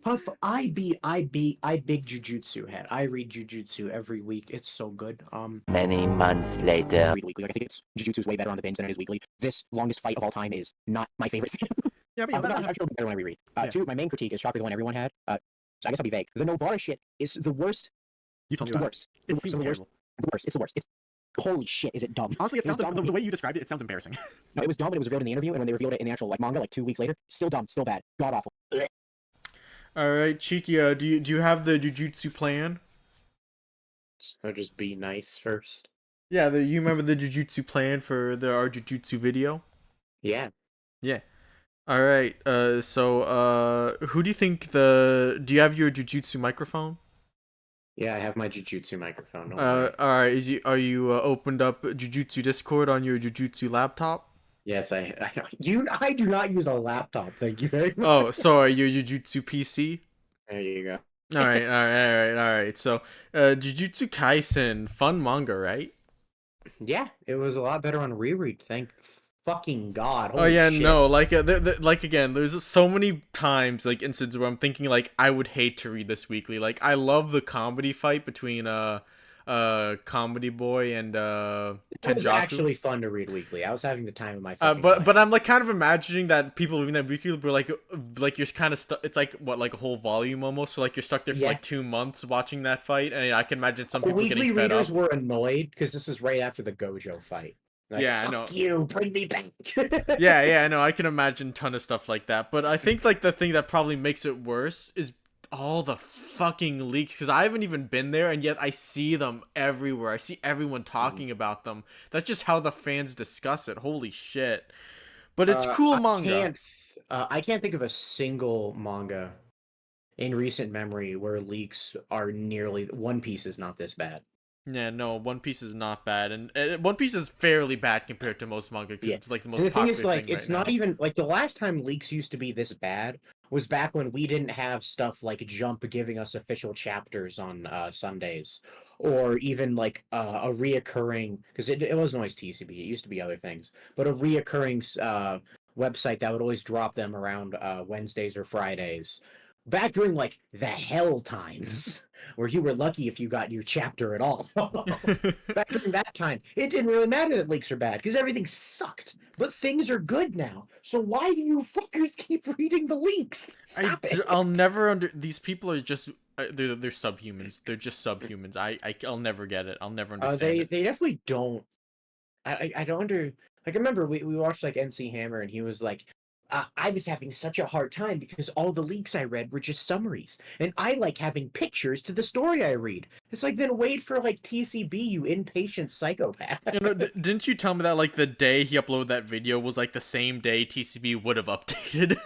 Huff, I big Jujutsu head. I read Jujutsu every week. It's so good. Many months later. Read weekly. Like, I think it's Jujutsu's way better on the binge than it is weekly. This longest fight of all time is not my favorite thing. Yeah, but I'm sure it'll be better when I reread. Yeah. Two, my main critique is probably the one everyone had. So I guess I'll be vague. The Nobara shit is the worst. You told It's me the about worst. it. It seems terrible. The worst. It's the worst. It's holy shit. Is it dumb? Honestly, it sounds dumb. the way you described it. It sounds embarrassing. No, it was dumb when it was revealed in the interview, and when they revealed it in the actual manga, 2 weeks later, still dumb, still bad, god awful. All right, Cheeky, do you have the Jujutsu plan? So just be nice first. Yeah, you remember the Jujutsu plan for our Jujutsu video? Yeah. Yeah. All right. So who do you think do you have your Jujutsu microphone? Yeah, I have my Jujutsu microphone. All right. Are you opened up Jujutsu Discord on your Jujutsu laptop? Yes, I I do not use a laptop. Thank you very much. Oh, sorry, your Jujutsu PC. There you go. All right. So, Jujutsu Kaisen, fun manga, right? Yeah, it was a lot better on reread. Thank fucking god. Oh yeah, shit. no, like again, there's so many times like instances where I'm thinking like I would hate to read this weekly. Like I love the comedy fight between Comedy Boy and It was Kenjaku. actually fun to read weekly. I was having the time of my fucking but I'm like kind of imagining that people reading that weekly were like you're kind of stuck. It's like what, like a whole volume almost. So like you're stuck there for like 2 months watching that fight, and I can imagine some people weekly getting fed readers up. were annoyed because this was right after the Gojo fight. Like, Yeah, I fuck know. you, bring me back. Yeah, I know. I can imagine a ton of stuff like that. But I think like the thing that probably makes it worse is all the fucking leaks, because I haven't even been there, and yet I see them everywhere. I see everyone talking about them. That's just how the fans discuss it. Holy shit. But it's cool manga. I can't think of a single manga in recent memory where leaks are nearly... One Piece is not this bad. Yeah, no, One Piece is not bad, and One Piece is fairly bad compared to most manga, because it's like the most And the popular thing is, like, thing it's right not now. even like the last time leaks used to be this bad was back when we didn't have stuff like Jump giving us official chapters on Sundays, or even like a reoccurring, because it wasn't always TCB, it used to be other things, but a reoccurring website that would always drop them around Wednesdays or Fridays. Back during like the hell times, where you were lucky if you got your chapter at all. Back during that time, it didn't really matter that leaks are bad because everything sucked. But things are good now. So why do you fuckers keep reading the leaks? Stop it. I'll never these people are just they're subhumans. They're just subhumans. I'll never get it. I'll never understand it. They definitely don't. I don't like I remember we watched like NC Hammer and he was like, I was having such a hard time because all the leaks I read were just summaries. And I like having pictures to the story I read. It's like, then wait for like TCB, you impatient psychopath. You know, didn't you tell me that like the day he uploaded that video was like the same day TCB would have updated?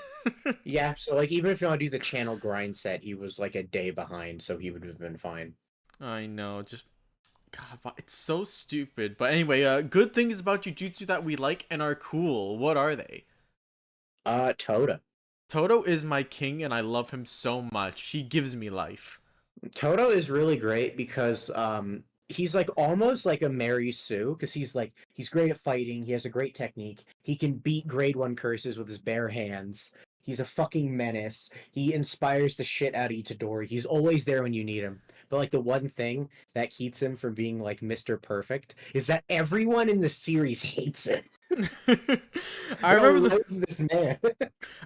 Yeah, so like even if you want to do the channel grind set, he was like a day behind, so he would have been fine. I know, just God, it's so stupid. But anyway, good things about Jujutsu that we like and are cool. What are they? Toda. Toto is my king, and I love him so much. He gives me life. Toto is really great because he's like almost like a Mary Sue because he's great at fighting. He has a great technique. He can beat grade 1 curses with his bare hands. He's a fucking menace. He inspires the shit out of Itadori. He's always there when you need him. But like the one thing that keeps him from being like Mr. Perfect is that everyone in the series hates him. I remember this man.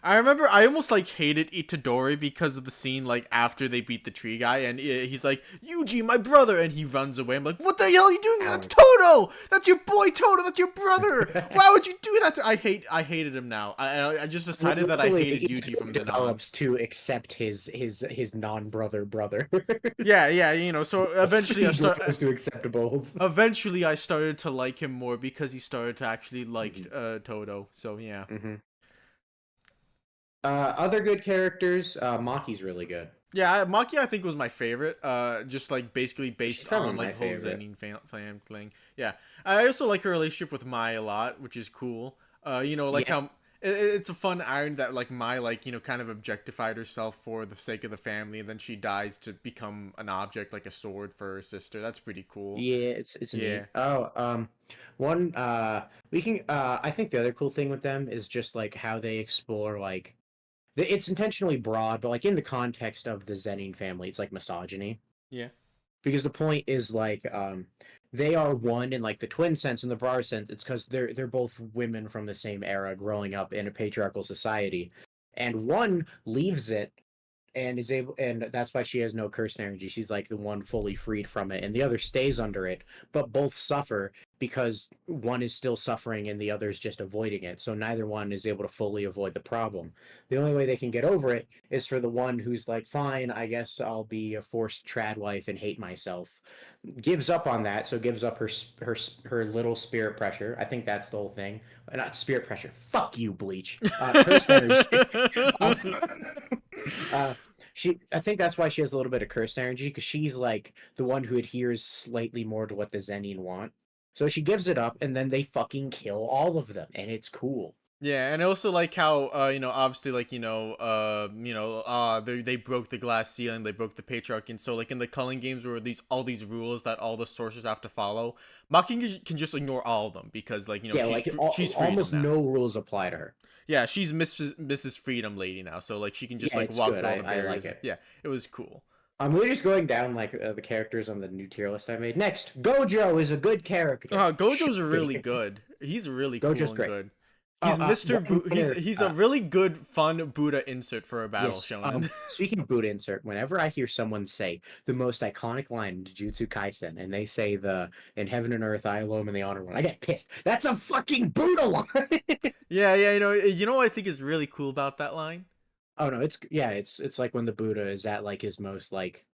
I remember I almost like hated Itadori because of the scene like after they beat the tree guy, and he's like, Yuji, my brother, and he runs away. I'm like, what the hell are you doing? That's Toto! That's your boy Toto, that's your brother! Why would you do that? I hated him now. I just decided that I hated Yuji from then on. Develops to accept his non-brother brother. Yeah, you know, so eventually to accept both. Eventually I started to like him more because he started to actually like Toto. So yeah. Other good characters, Maki's really good. Yeah, Maki I think was my favorite. Just like basically based on like the whole Zenin thing. Yeah, I also like her relationship with Mai a lot, which is cool. You know, like how it's a fun iron that like Mai like, you know, kind of objectified herself for the sake of the family, and then she dies to become an object like a sword for her sister. That's pretty cool. Yeah, it's neat. Oh, one we can I think the other cool thing with them is just like how they explore like It's intentionally broad, but like in the context of the Zenin family, it's like misogyny. Yeah. Because the point is like they are one in like the twin sense and the broader sense. It's because they're both women from the same era growing up in a patriarchal society, and one leaves it and is able, and that's why she has no cursed energy. She's like the one fully freed from it, and the other stays under it, but both suffer because one is still suffering and the other is just avoiding it, so neither one is able to fully avoid the problem. The only way they can get over it is for the one who's like, fine, I guess I'll be a forced trad wife and hate myself, gives up on that, so gives up her little spirit pressure. I think that's the whole thing. Not spirit pressure, fuck you, Bleach. Cursed energy. uh, I think that's why she has a little bit of cursed energy, because she's like the one who adheres slightly more to what the Zenin want. So she gives it up, and then they fucking kill all of them, and it's cool. Yeah, and I also like how obviously like they broke the glass ceiling, they broke the patriarchy, and so like in the culling games where all these rules that all the sorcerers have to follow, Maki can just ignore all of them because like she's almost now. no rules apply to her. Yeah, she's Mrs. Freedom Lady now, so like she can just like walk through all the barriers. I like it. Yeah, it was cool. We're just going down like the characters on the new tier list I made. Next, Gojo is a good character. Gojo's really good. He's really cool and great. Good. He's he's a really good, fun Buddha insert for a battle shonen. Speaking of Buddha insert, whenever I hear someone say the most iconic line in Jujutsu Kaisen, and they say in heaven and earth I alone am the honor one, I get pissed. That's a fucking Buddha line. yeah, you know what I think is really cool about that line? Oh no, it's like when the Buddha is at like his most like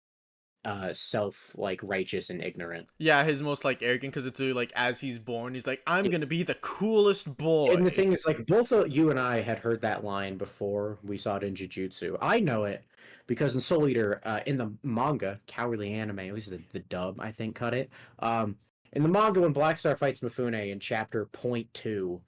self like righteous and ignorant. Yeah, his most like arrogant, because it's like as he's born he's like, I'm gonna be the coolest boy. And the thing is, like, both you and I had heard that line before we saw it in Jujutsu. I know it because in Soul Eater, in the manga, cowardly anime, at least the dub I think cut it. In the manga, when Black Star fights Mifune in chapter 0.2,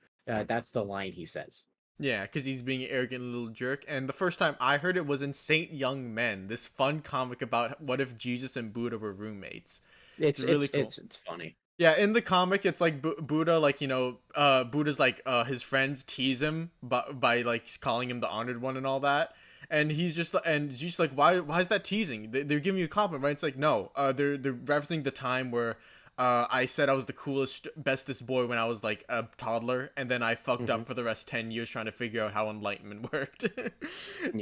that's the line he says. Yeah, because he's being an arrogant little jerk. And the first time I heard it was in Saint Young Men, this fun comic about what if Jesus and Buddha were roommates. It's really cool. It's funny. Yeah, in the comic, it's like Buddha, like, Buddha's like, his friends tease him by like calling him the honored one and all that. And he's just like, why is that teasing? They're giving you a compliment, right? It's like, no, they're referencing the time where I said I was the coolest, bestest boy when I was like a toddler, and then I fucked up for the rest 10 years trying to figure out how enlightenment worked.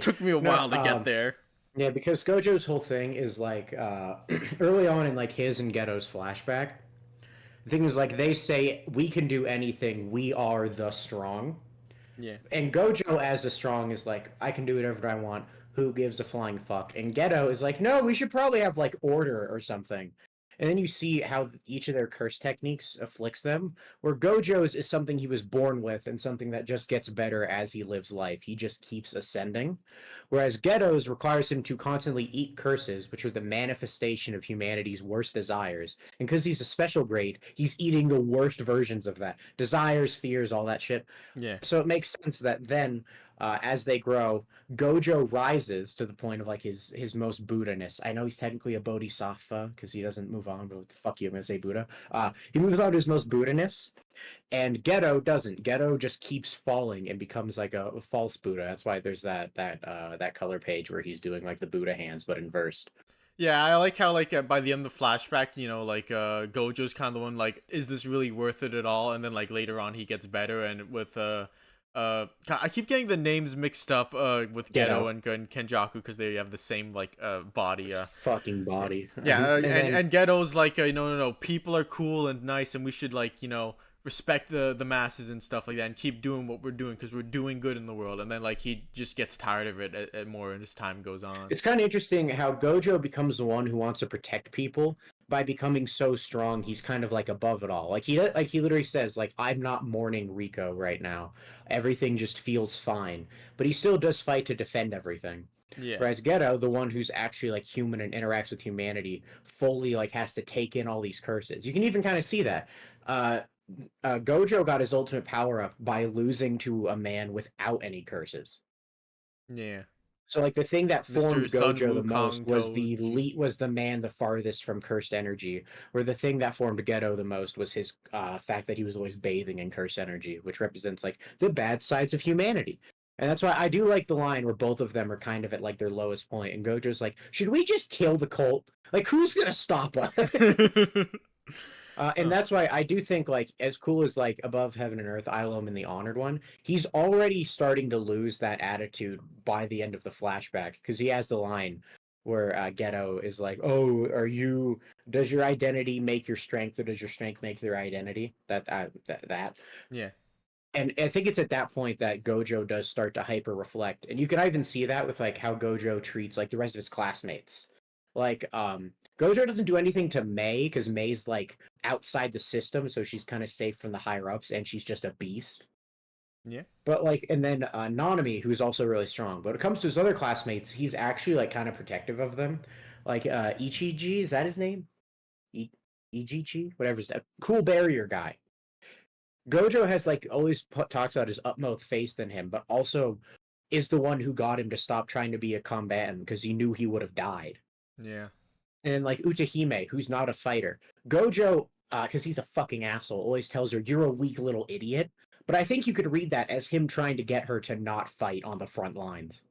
Took me a while to get there. Yeah, because Gojo's whole thing is like early on in like his and Geto's flashback. The thing is like they say we can do anything. We are the strong. Yeah. And Gojo as the strong is like, I can do whatever I want. Who gives a flying fuck? And Geto is like, no, we should probably have like order or something. And then you see how each of their curse techniques afflicts them, where Gojo's is something he was born with and something that just gets better as he lives life. He just keeps ascending. Whereas Geto's requires him to constantly eat curses, which are the manifestation of humanity's worst desires. And because he's a special grade, he's eating the worst versions of that. Desires, fears, all that shit. Yeah. So it makes sense that then, as they grow, Gojo rises to the point of like his most Buddha-ness. I know he's technically a Bodhisattva because he doesn't move on, but what the fuck you, I'm gonna say Buddha. He moves on to his most Buddha-ness, and Geto doesn't. Geto just keeps falling and becomes like a false Buddha. That's why there's that color page where he's doing like the Buddha hands but inversed. Yeah, I like how like by the end of the flashback, Gojo's kind of the one like, is this really worth it at all? And then like later on he gets better, and with I keep getting the names mixed up with Geto and Kenjaku because they have the same like body. Fucking body. Yeah, and Geto's like, no, people are cool and nice, and we should like respect the masses and stuff like that, and keep doing what we're doing because we're doing good in the world. And then like he just gets tired of it more as time goes on. It's kind of interesting how Gojo becomes the one who wants to protect people. By becoming so strong, he's kind of like above it all. Like he literally says, like, I'm not mourning Rico right now. Everything just feels fine. But he still does fight to defend everything. Yeah. Whereas Geto, the one who's actually like human and interacts with humanity, fully like has to take in all these curses. You can even kind of see that. Gojo got his ultimate power up by losing to a man without any curses. Yeah. So like the thing that formed Gojo the most was the man the farthest from cursed energy, where the thing that formed Geto the most was his fact that he was always bathing in cursed energy, which represents like the bad sides of humanity. And that's why I do like the line where both of them are kind of at like their lowest point, and Gojo's like, "Should we just kill the cult? Like, who's gonna stop us?" And Oh, that's why I do think, like, as cool as like Above Heaven and Earth, Ilum and the Honored One, he's already starting to lose that attitude by the end of the flashback because he has the line where Geto is like, "Oh, are you? Does your identity make your strength, or does your strength make your identity?" That. yeah. And I think it's at that point that Gojo does start to hyper reflect, and you can even see that with like how Gojo treats like the rest of his classmates. Like, Gojo doesn't do anything to Mei because Mei's like outside the system, so she's kind of safe from the higher ups, and she's just a beast. Yeah. But like, and then Nanami, who's also really strong. But when it comes to his other classmates, he's actually like kind of protective of them. Like Ichiji, is that his name? Ichichi, whatever his name. Cool barrier guy. Gojo has like always talks about his utmost faith in him, but also is the one who got him to stop trying to be a combatant because he knew he would have died. Yeah. And like Utahime, who's not a fighter, Gojo, because he's a fucking asshole, always tells her you're a weak little idiot. But I think you could read that as him trying to get her to not fight on the front lines.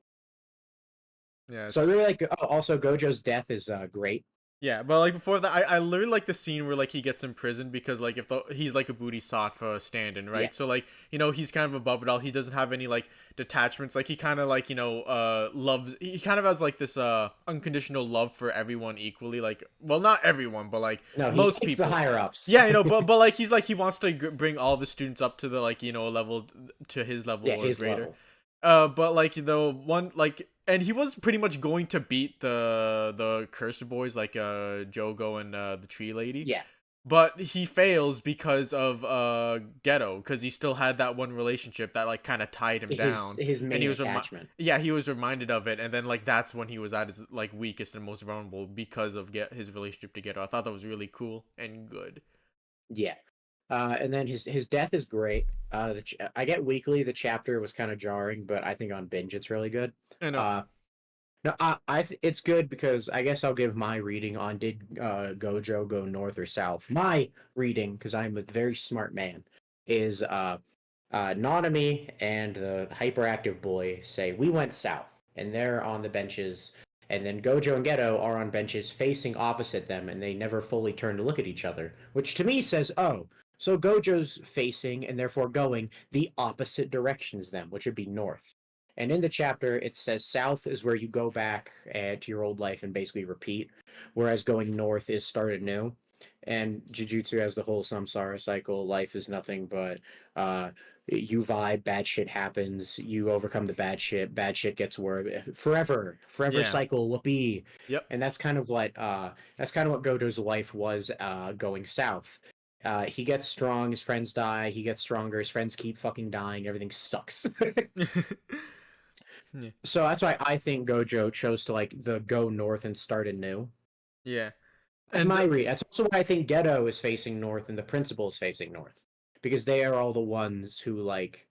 Yeah. So I really like. Oh, also, Gojo's death is great. Yeah, but like before that, I literally like the scene where like he gets imprisoned because like if he's like a booty sock for a stand-in, right? Yeah. So like he's kind of above it all. He doesn't have any like detachments. Like he kind of like loves. He kind of has like this unconditional love for everyone equally. Like well, not everyone, but like No, he most hates the people. higher ups. Yeah, but like he's like he wants to bring all the students up to the like level to his level Yeah, or his greater. level. But like the one like and he was pretty much going to beat the cursed boys like Jogo and the tree lady. Yeah. But he fails because of Ghetto, because he still had that one relationship that like kind of tied him down. His And main he was attachment. yeah, he was reminded of it, and then like that's when he was at his like weakest and most vulnerable because of his relationship to Ghetto. I thought that was really cool and good. Yeah. And then his death is great. I get weekly. The chapter was kind of jarring, but I think on binge it's really good. I know. No, it's good because I guess I'll give my reading on did Gojo go north or south. My reading, because I'm a very smart man, is Nanami and the hyperactive boy say we went south, and they're on the benches, and then Gojo and Geto are on benches facing opposite them, and they never fully turn to look at each other, which to me says, oh, so Gojo's facing and therefore going the opposite direction as them, which would be north. And in the chapter, it says south is where you go back to your old life and basically repeat, whereas going north is start anew. And Jujutsu has the whole samsara cycle. Life is nothing but you vibe, bad shit happens, you overcome the bad shit gets worse. Forever Yeah. cycle, whoopee. Yep. And that's kind of what Gojo's life was going south. He gets strong, his friends die, he gets stronger, his friends keep fucking dying, everything sucks. Yeah. So that's why I think Gojo chose to like the go north and start anew. Yeah. That's And my read. That's also why I think Geto is facing north and the principal is facing north. Because they are all the ones who like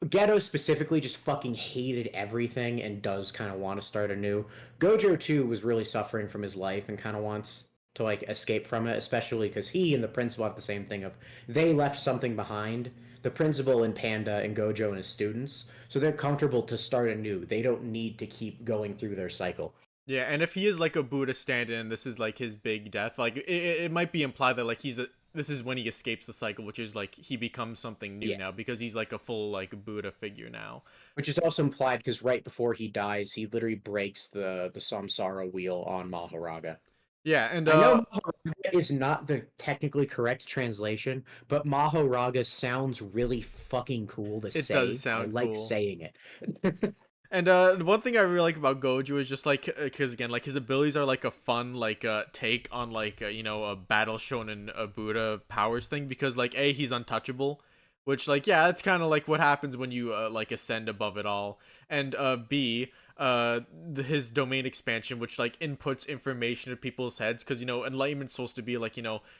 Geto specifically just fucking hated everything and does kind of want to start anew. Gojo too was really suffering from his life and kind of wants to like escape from it, especially because he and the principal have the same thing of they left something behind. The principal and Panda and Gojo and his students, so they're comfortable to start anew. They don't need to keep going through their cycle. yeah, and if he is like a Buddha stand-in, this is like his big death. Like it might be implied that like this is when he escapes the cycle, which is like he becomes something new now because he's like a full like Buddha figure now. Which is also implied because right before he dies, he literally breaks the samsara wheel on Maharaga. Yeah, and I know Maharaga is not the technically correct translation, but Maharaga sounds really fucking cool to it say. does sound I like cool. saying it. And one thing I really like about Gojo is just like because again like his abilities are like a fun like take on like a battle shonen Buddha powers thing because like he's untouchable, which like yeah that's kind of like what happens when you like ascend above it all, and B his domain expansion which like inputs information to people's heads because enlightenment's supposed to be like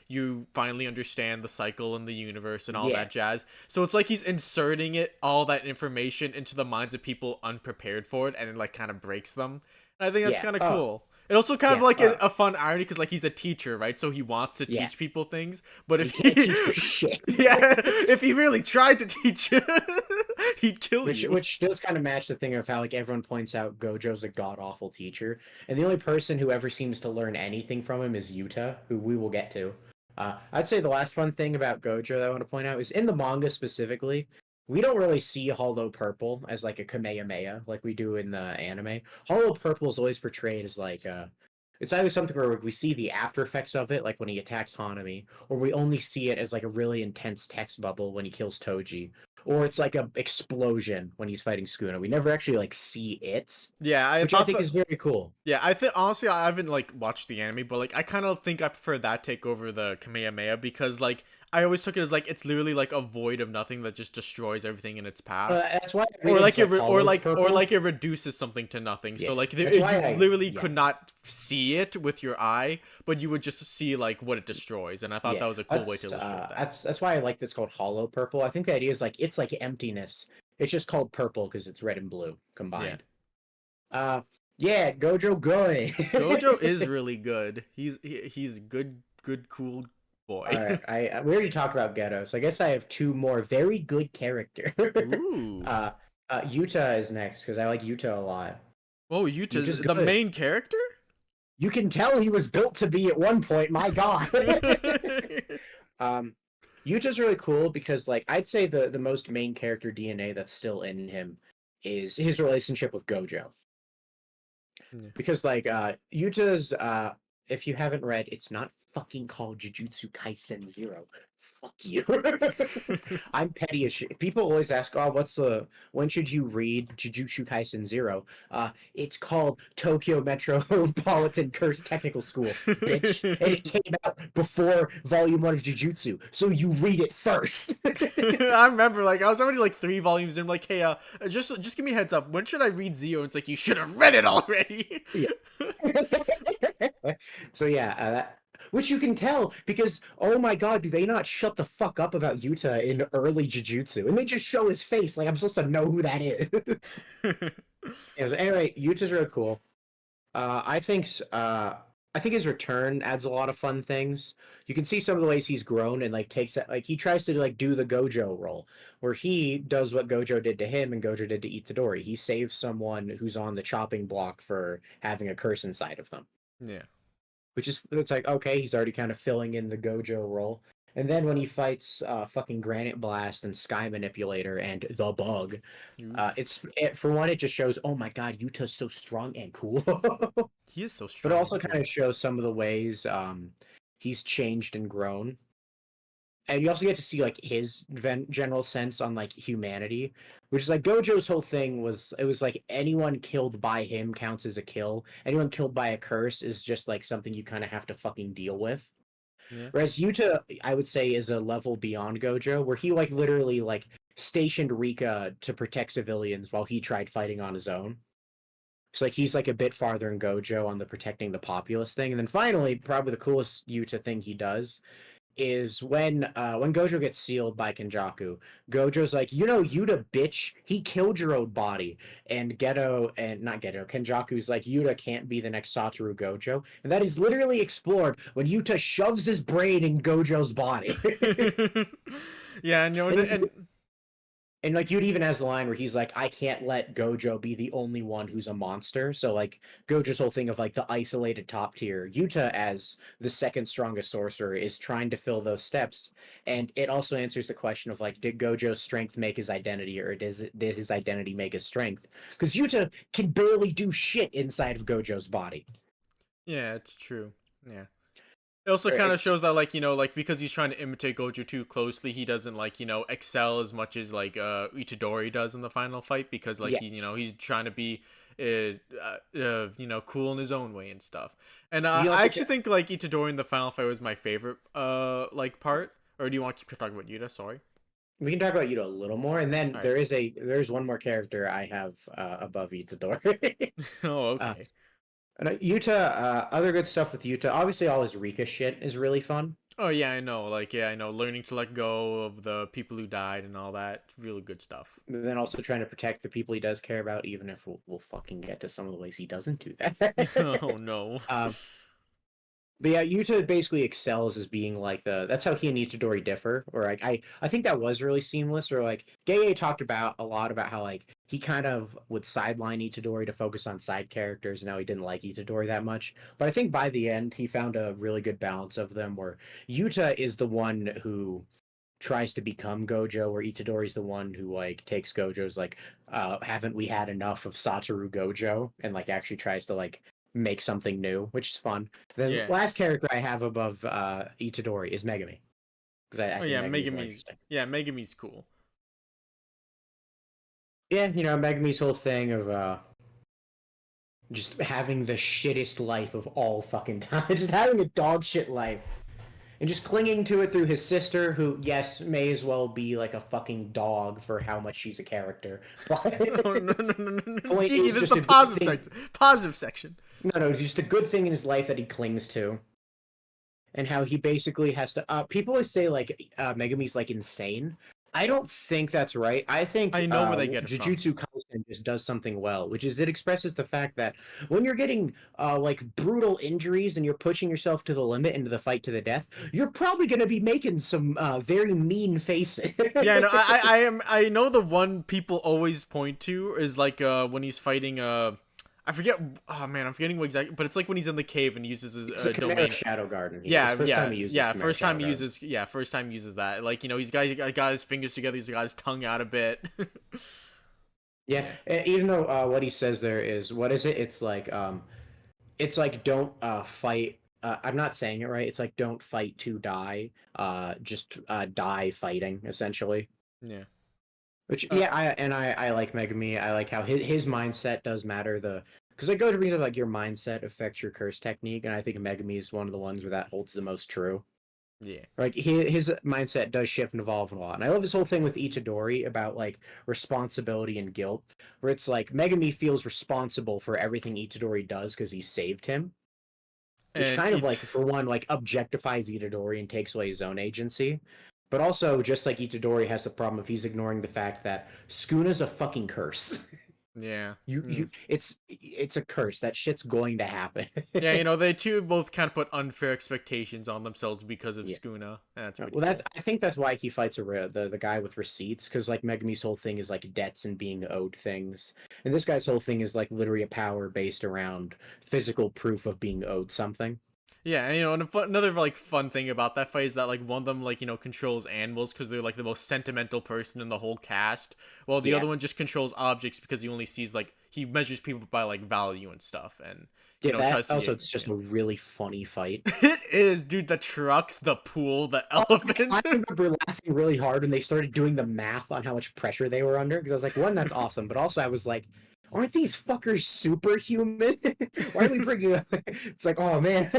you finally understand the cycle in the universe and all that jazz, so it's like he's inserting all that information into the minds of people unprepared for it and it like kind of breaks them, and I think that's kind of cool. It also kind of Yeah, like a fun irony because like he's a teacher, right? So he wants to teach people things, but if he can't teach for shit. if he really tried to teach you, he'd kill you. Which does kind of match the thing of how like everyone points out Gojo's a god awful teacher, and the only person who ever seems to learn anything from him is Yuta, who we will get to. I'd say the last fun thing about Gojo that I want to point out is in the manga specifically, we don't really see Hollow Purple as like a Kamehameha like we do in the anime. Hollow Purple is always portrayed as like it's either something where we see the after effects of it, like when he attacks Hanami, or we only see it as like a really intense text bubble when he kills Toji, or it's like a explosion when he's fighting Sukuna. We never actually like see it. Yeah, which I think is very cool. Yeah, I think honestly I haven't like watched the anime, but like I kind of think I prefer that take over the Kamehameha because like I always took it as like it's literally like a void of nothing that just destroys everything in its path. That's why, or like it, or like it reduces something to nothing. Yeah. So like you literally could not see it with your eye, but you would just see like what it destroys. And I thought that was a cool way to illustrate that. That's why I like this called Hollow Purple. I think the idea is like it's like emptiness. It's just called purple because it's red and blue combined. Yeah, Gojo good. Gojo is really good. He's good, cool boy. All right, we already talked about Ghetto, so I guess I have two more very good characters. Ooh. Yuta is next because I like Yuta a lot. Oh, Yuta's the main character? You can tell he was built to be at one point. My God. Yuta's really cool because, like, I'd say the most main character DNA that's still in him is his relationship with Gojo. Yeah. Because, like, Yuta's, if you haven't read, it's not fucking called Jujutsu Kaisen 0. Fuck you. I'm petty as shit. People always ask, when should you read Jujutsu Kaisen 0? It's called Tokyo Metropolitan Curse Technical School, bitch. And it came out before Volume 1 of Jujutsu, so you read it first. I remember, like, I was already, like, 3 volumes in. I'm like, hey, just give me a heads up. When should I read Zio? And it's like, you should have read it already. Yeah. So, yeah, which you can tell because, oh my God, do they not shut the fuck up about Yuta in early Jujutsu? And they just show his face like I'm supposed to know who that is. Yeah, so anyway, Yuta's really cool. I think his return adds a lot of fun things. You can see some of the ways he's grown and like he tries to like do the Gojo role where he does what Gojo did to him and Gojo did to Itadori. He saves someone who's on the chopping block for having a curse inside of them. Yeah. It's like, okay, he's already kind of filling in the Gojo role. And then when he fights fucking Granite Blast and Sky Manipulator and the Bug, for one, it just shows, oh my God, Yuta's so strong and cool. He is so strong. But it also kind of shows some of the ways he's changed and grown. And you also get to see like his general sense on like humanity, which is like Gojo's whole thing was like anyone killed by him counts as a kill. Anyone killed by a curse is just like something you kind of have to fucking deal with. Yeah. Whereas Yuta, I would say, is a level beyond Gojo, where he like literally like stationed Rika to protect civilians while he tried fighting on his own. So like he's like a bit farther in Gojo on the protecting the populace thing. And then finally, probably the coolest Yuta thing he does is when Gojo gets sealed by Kenjaku, Gojo's like, Yuta, bitch, he killed your own body. And Kenjaku's like, Yuta can't be the next Satoru Gojo. And that is literally explored when Yuta shoves his brain in Gojo's body. Yeah, and like Yuta even has the line where he's like, I can't let Gojo be the only one who's a monster. So like Gojo's whole thing of like the isolated top tier, Yuta as the second strongest sorcerer is trying to fill those steps. And it also answers the question of like, did Gojo's strength make his identity or did his identity make his strength? Because Yuta can barely do shit inside of Gojo's body. Yeah, it's true. Yeah. It also kind of shows that, like, like, because he's trying to imitate Gojo too closely, he doesn't, like, excel as much as, like, Itadori does in the final fight, because, like, he's trying to be, cool in his own way and stuff. And I actually think, like, Itadori in the final fight was my favorite, part. Or do you want to keep talking about Yuta? Sorry. We can talk about Yuta a little more, and then there's one more character I have above Itadori. Oh, okay. Yuta, other good stuff with Yuta. Obviously, all his Rika shit is really fun. Oh yeah, I know. Like yeah, I know. Learning to let go of the people who died and all that. Really good stuff. But then also trying to protect the people he does care about, even if we'll fucking get to some of the ways he doesn't do that. Oh no. um, But yeah, Yuta basically excels as being like that's how he and Itadori differ. Or like I think that was really seamless. Or like Gege talked about a lot about how like he kind of would sideline Itadori to focus on side characters and how he didn't like Itadori that much. But I think by the end he found a really good balance of them where Yuta is the one who tries to become Gojo, where Itadori's the one who like takes Gojo's like, haven't we had enough of Satoru Gojo, and like actually tries to like make something new, which is fun. The Yeah. last character I have above Itadori is Megami, because I Oh think yeah, Megami's more Megami's. interesting. Yeah, Megami's cool. Yeah, you know, Megami's whole thing of just having the shittest life of all fucking time, just having a dog shit life. And just clinging to it through his sister, who, yes, may as well be like a fucking dog for how much she's a character. But Oh no no no no no! point Jiggy, is this is just the a good positive thing. section. Positive section. No, just a good thing in his life that he clings to. And how he basically has to. People always say, like, Megami's, like, insane. I don't think that's right. I think I know where they get it from. Jujutsu Kaisen just does something well, which is it expresses the fact that when you're getting like brutal injuries and you're pushing yourself to the limit into the fight to the death, you're probably going to be making some very mean faces. Yeah, no, I know the one people always point to is like when he's fighting I forget. Oh man, I'm forgetting what exactly. But it's like when he's in the cave and he uses his It's the Chimera domain. Shadow Garden. Yeah, It's first yeah, time he uses yeah. Chimera First time Shadow he Garden. uses. Yeah, first time he uses that. Like he's got his fingers together. He's got his tongue out a bit. Yeah, even though what he says there is what is it? It's like don't fight. I'm not saying it right. It's like don't fight to die. Just die fighting essentially. Yeah. Which Uh, yeah, I like Megami. I like how his mindset does matter. Because I go to reason like your mindset affects your curse technique, and I think Megami is one of the ones where that holds the most true. yeah. Like his mindset does shift and evolve a lot. And I love this whole thing with Itadori about like responsibility and guilt, where it's like Megami feels responsible for everything Itadori does because he saved him, which And kind of like it. for one like objectifies Itadori and takes away his own agency. But also, just like Itadori has the problem if he's ignoring the fact that Skuna's a fucking curse. Yeah. It's a curse. That shit's going to happen. Yeah, they two both kind of put unfair expectations on themselves because of Yeah. Skuna. That's pretty Well, cool. I think that's why he fights the guy with receipts, because like Megami's whole thing is like debts and being owed things, and this guy's whole thing is like literally a power based around physical proof of being owed something. Yeah, and another like fun thing about that fight is that like one of them like controls animals because they're like the most sentimental person in the whole cast, while the Yeah. other one just controls objects because he only sees like he measures people by like value and stuff, and Yeah, tries that to also it's just a really funny fight. It is, dude. The trucks, the pool, the Oh, elephant. I remember laughing really hard when they started doing the math on how much pressure they were under, because I was like, one, that's awesome, but also I was like, aren't these fuckers superhuman? Why are we bringing up? It's like, oh man,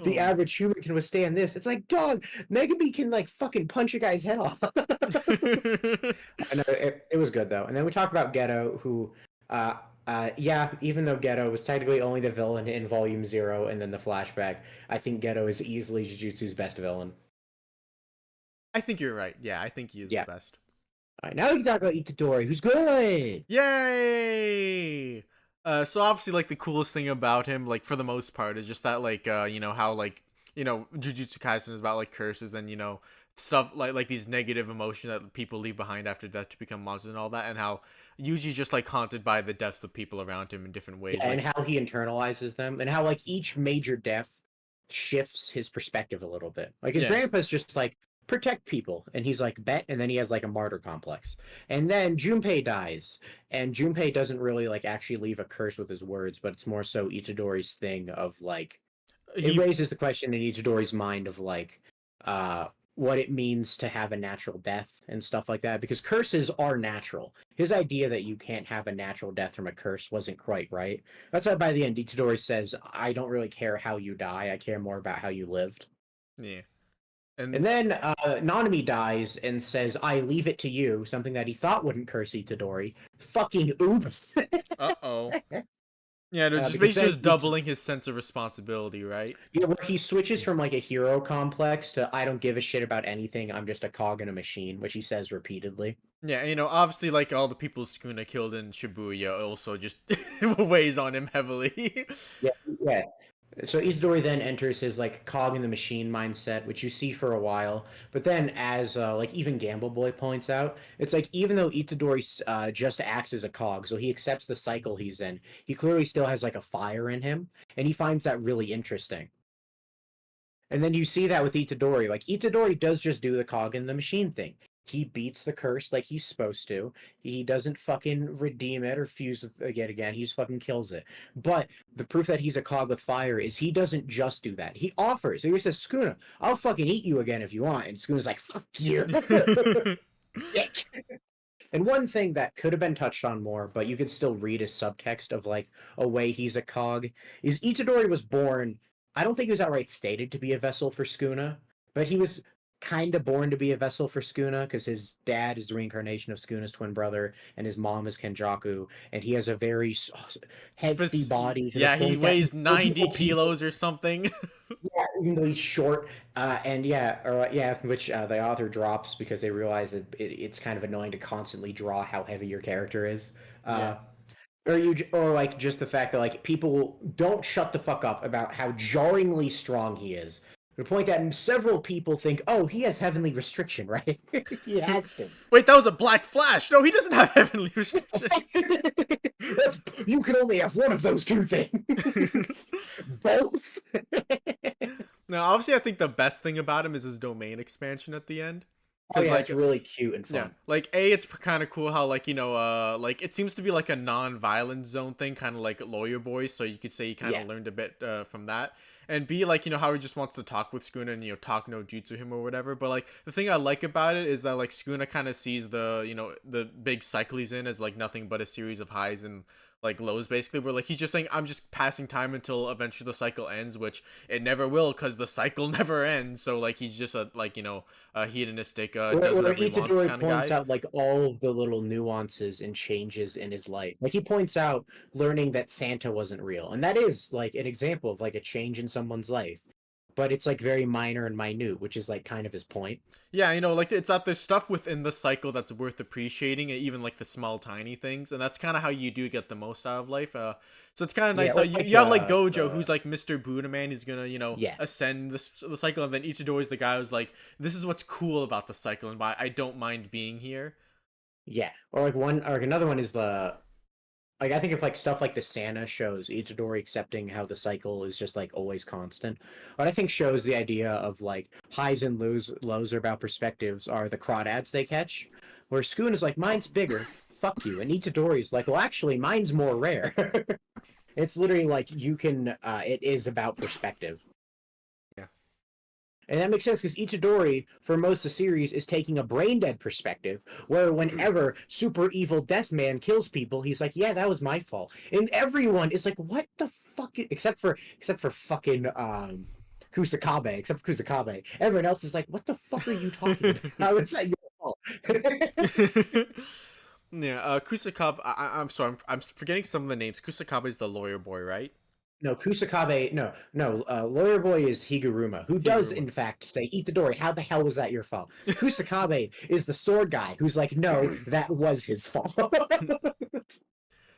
the Oh. average human can withstand this. It's like, dog, Megami can like fucking punch a guy's head off. I know it was good though. And then we talked about Ghetto, who, yeah, even though Ghetto was technically only the villain in Volume 0 and then the flashback, I think Ghetto is easily Jujutsu's best villain. I think you're right. Yeah, I think he is Yeah. the best. All right, now we can talk about Itadori, who's good. Yay! So obviously, like the coolest thing about him, like for the most part, is just that like how like Jujutsu Kaisen is about like curses and stuff like these negative emotions that people leave behind after death to become monsters and all that, and how Yuji's just like haunted by the deaths of people around him in different ways. Yeah, Like, and how he internalizes them, and how like each major death shifts his perspective a little bit. Like his Yeah. grandpa's just like protect people, and he's like bet, and then he has like a martyr complex. And then Junpei dies, and Junpei doesn't really like actually leave a curse with his words, but it's more so Itadori's thing of like it he raises the question in Itadori's mind of like what it means to have a natural death and stuff like that, because curses are natural. His idea that you can't have a natural death from a curse wasn't quite right. That's why by the end Itadori says, I don't really care how you die, I care more about how you lived. yeah. And then Nanami dies and says, I leave it to you, something that he thought wouldn't curse Itadori. Fucking oops. Uh-oh. Yeah, they're just because basically then just doubling his sense of responsibility, right? yeah, where he switches from like a hero complex to I don't give a shit about anything. I'm just a cog in a machine, which he says repeatedly. Yeah, obviously, like, all the people Sukuna killed in Shibuya also just weighs on him heavily. Yeah, yeah. So Itadori then enters his like cog in the machine mindset, which you see for a while. But then, as like even Gamble Boy points out, it's like even though Itadori just acts as a cog, so he accepts the cycle he's in, he clearly still has like a fire in him, and he finds that really interesting. And then you see that with Itadori. Like Itadori does just do the cog in the machine thing. He beats the curse like he's supposed to. He doesn't fucking redeem it or fuse with it again. He just fucking kills it. But the proof that he's a cog with fire is he doesn't just do that. He offers. He says, Skuna, I'll fucking eat you again if you want. And Skuna's like, fuck you. And one thing that could have been touched on more, but you could still read as subtext of like a way he's a cog, is Itadori was born. I don't think he was outright stated to be a vessel for Skuna, but he was kind of born to be a vessel for Skuna because his dad is the reincarnation of Skuna's twin brother, and his mom is Kenjaku, and he has a very hefty body. Yeah, he weighs 90 kilos or something. Yeah, even though he's short, and which the author drops because they realize that it's kind of annoying to constantly draw how heavy your character is. Yeah. Or like just the fact that like people don't shut the fuck up about how jarringly strong he is. To the point that several people think, oh, he has heavenly restriction, right? He has to. Wait, that was a Black Flash. No, he doesn't have heavenly restriction. You can only have one of those two things. Both. Now, obviously, I think the best thing about him is his domain expansion at the end. Oh yeah, like, it's really cute and fun. Yeah, like it's kind of cool how like like it seems to be like a non-violent zone thing, kind of like Lawyer Boy. So you could say he kind of learned a bit from that. And B, like, how he just wants to talk with Skuna and, talk no jutsu him or whatever. But, like, the thing I like about it is that, like, Skuna kind of sees the, the big cycle he's in as, like, nothing but a series of highs and, like, lows, basically. Where, like, he's just saying, I'm just passing time until eventually the cycle ends, which it never will because the cycle never ends. So, like, he's just a, like, a hedonistic, does whatever he wants kind of guy. Points out, like, all of the little nuances and changes in his life. Like, he points out learning that Santa wasn't real. And that is, like, an example of, like, a change in someone's life. But it's, like, very minor and minute, which is, like, kind of his point. Yeah, like, it's that there's stuff within the cycle that's worth appreciating, and even, like, the small, tiny things. And that's kind of how you do get the most out of life. So it's kind of nice. You have, like, Gojo, who's, like, Mr. Buddha Man. He's gonna, ascend the cycle. And then Itadori's the guy who's like, this is what's cool about the cycle, and why I don't mind being here. Yeah. Or, like, another one is the... Like, I think if, like, stuff like the Santa shows Itadori accepting how the cycle is just, like, always constant. What I think shows the idea of, like, highs and lows are about perspectives are the crawdads they catch, where Skun is like, mine's bigger, fuck you, and Itadori's like, well, actually, mine's more rare. It's literally, like, you can, it is about perspective. And that makes sense because Itadori, for most of the series, is taking a brain-dead perspective, where whenever super evil Death Man kills people, he's like, yeah, that was my fault. And everyone is like, what the fuck? Except for fucking Kusakabe, Everyone else is like, what the fuck are you talking about? How is that your fault? Yeah, Kusakabe, I'm sorry, I'm forgetting some of the names. Kusakabe is the lawyer boy, right? No, Kusakabe, no. Lawyer Boy is Higuruma, who does, in fact, say, Itadori, how the hell was that your fault? Kusakabe is the sword guy, who's like, no, that was his fault.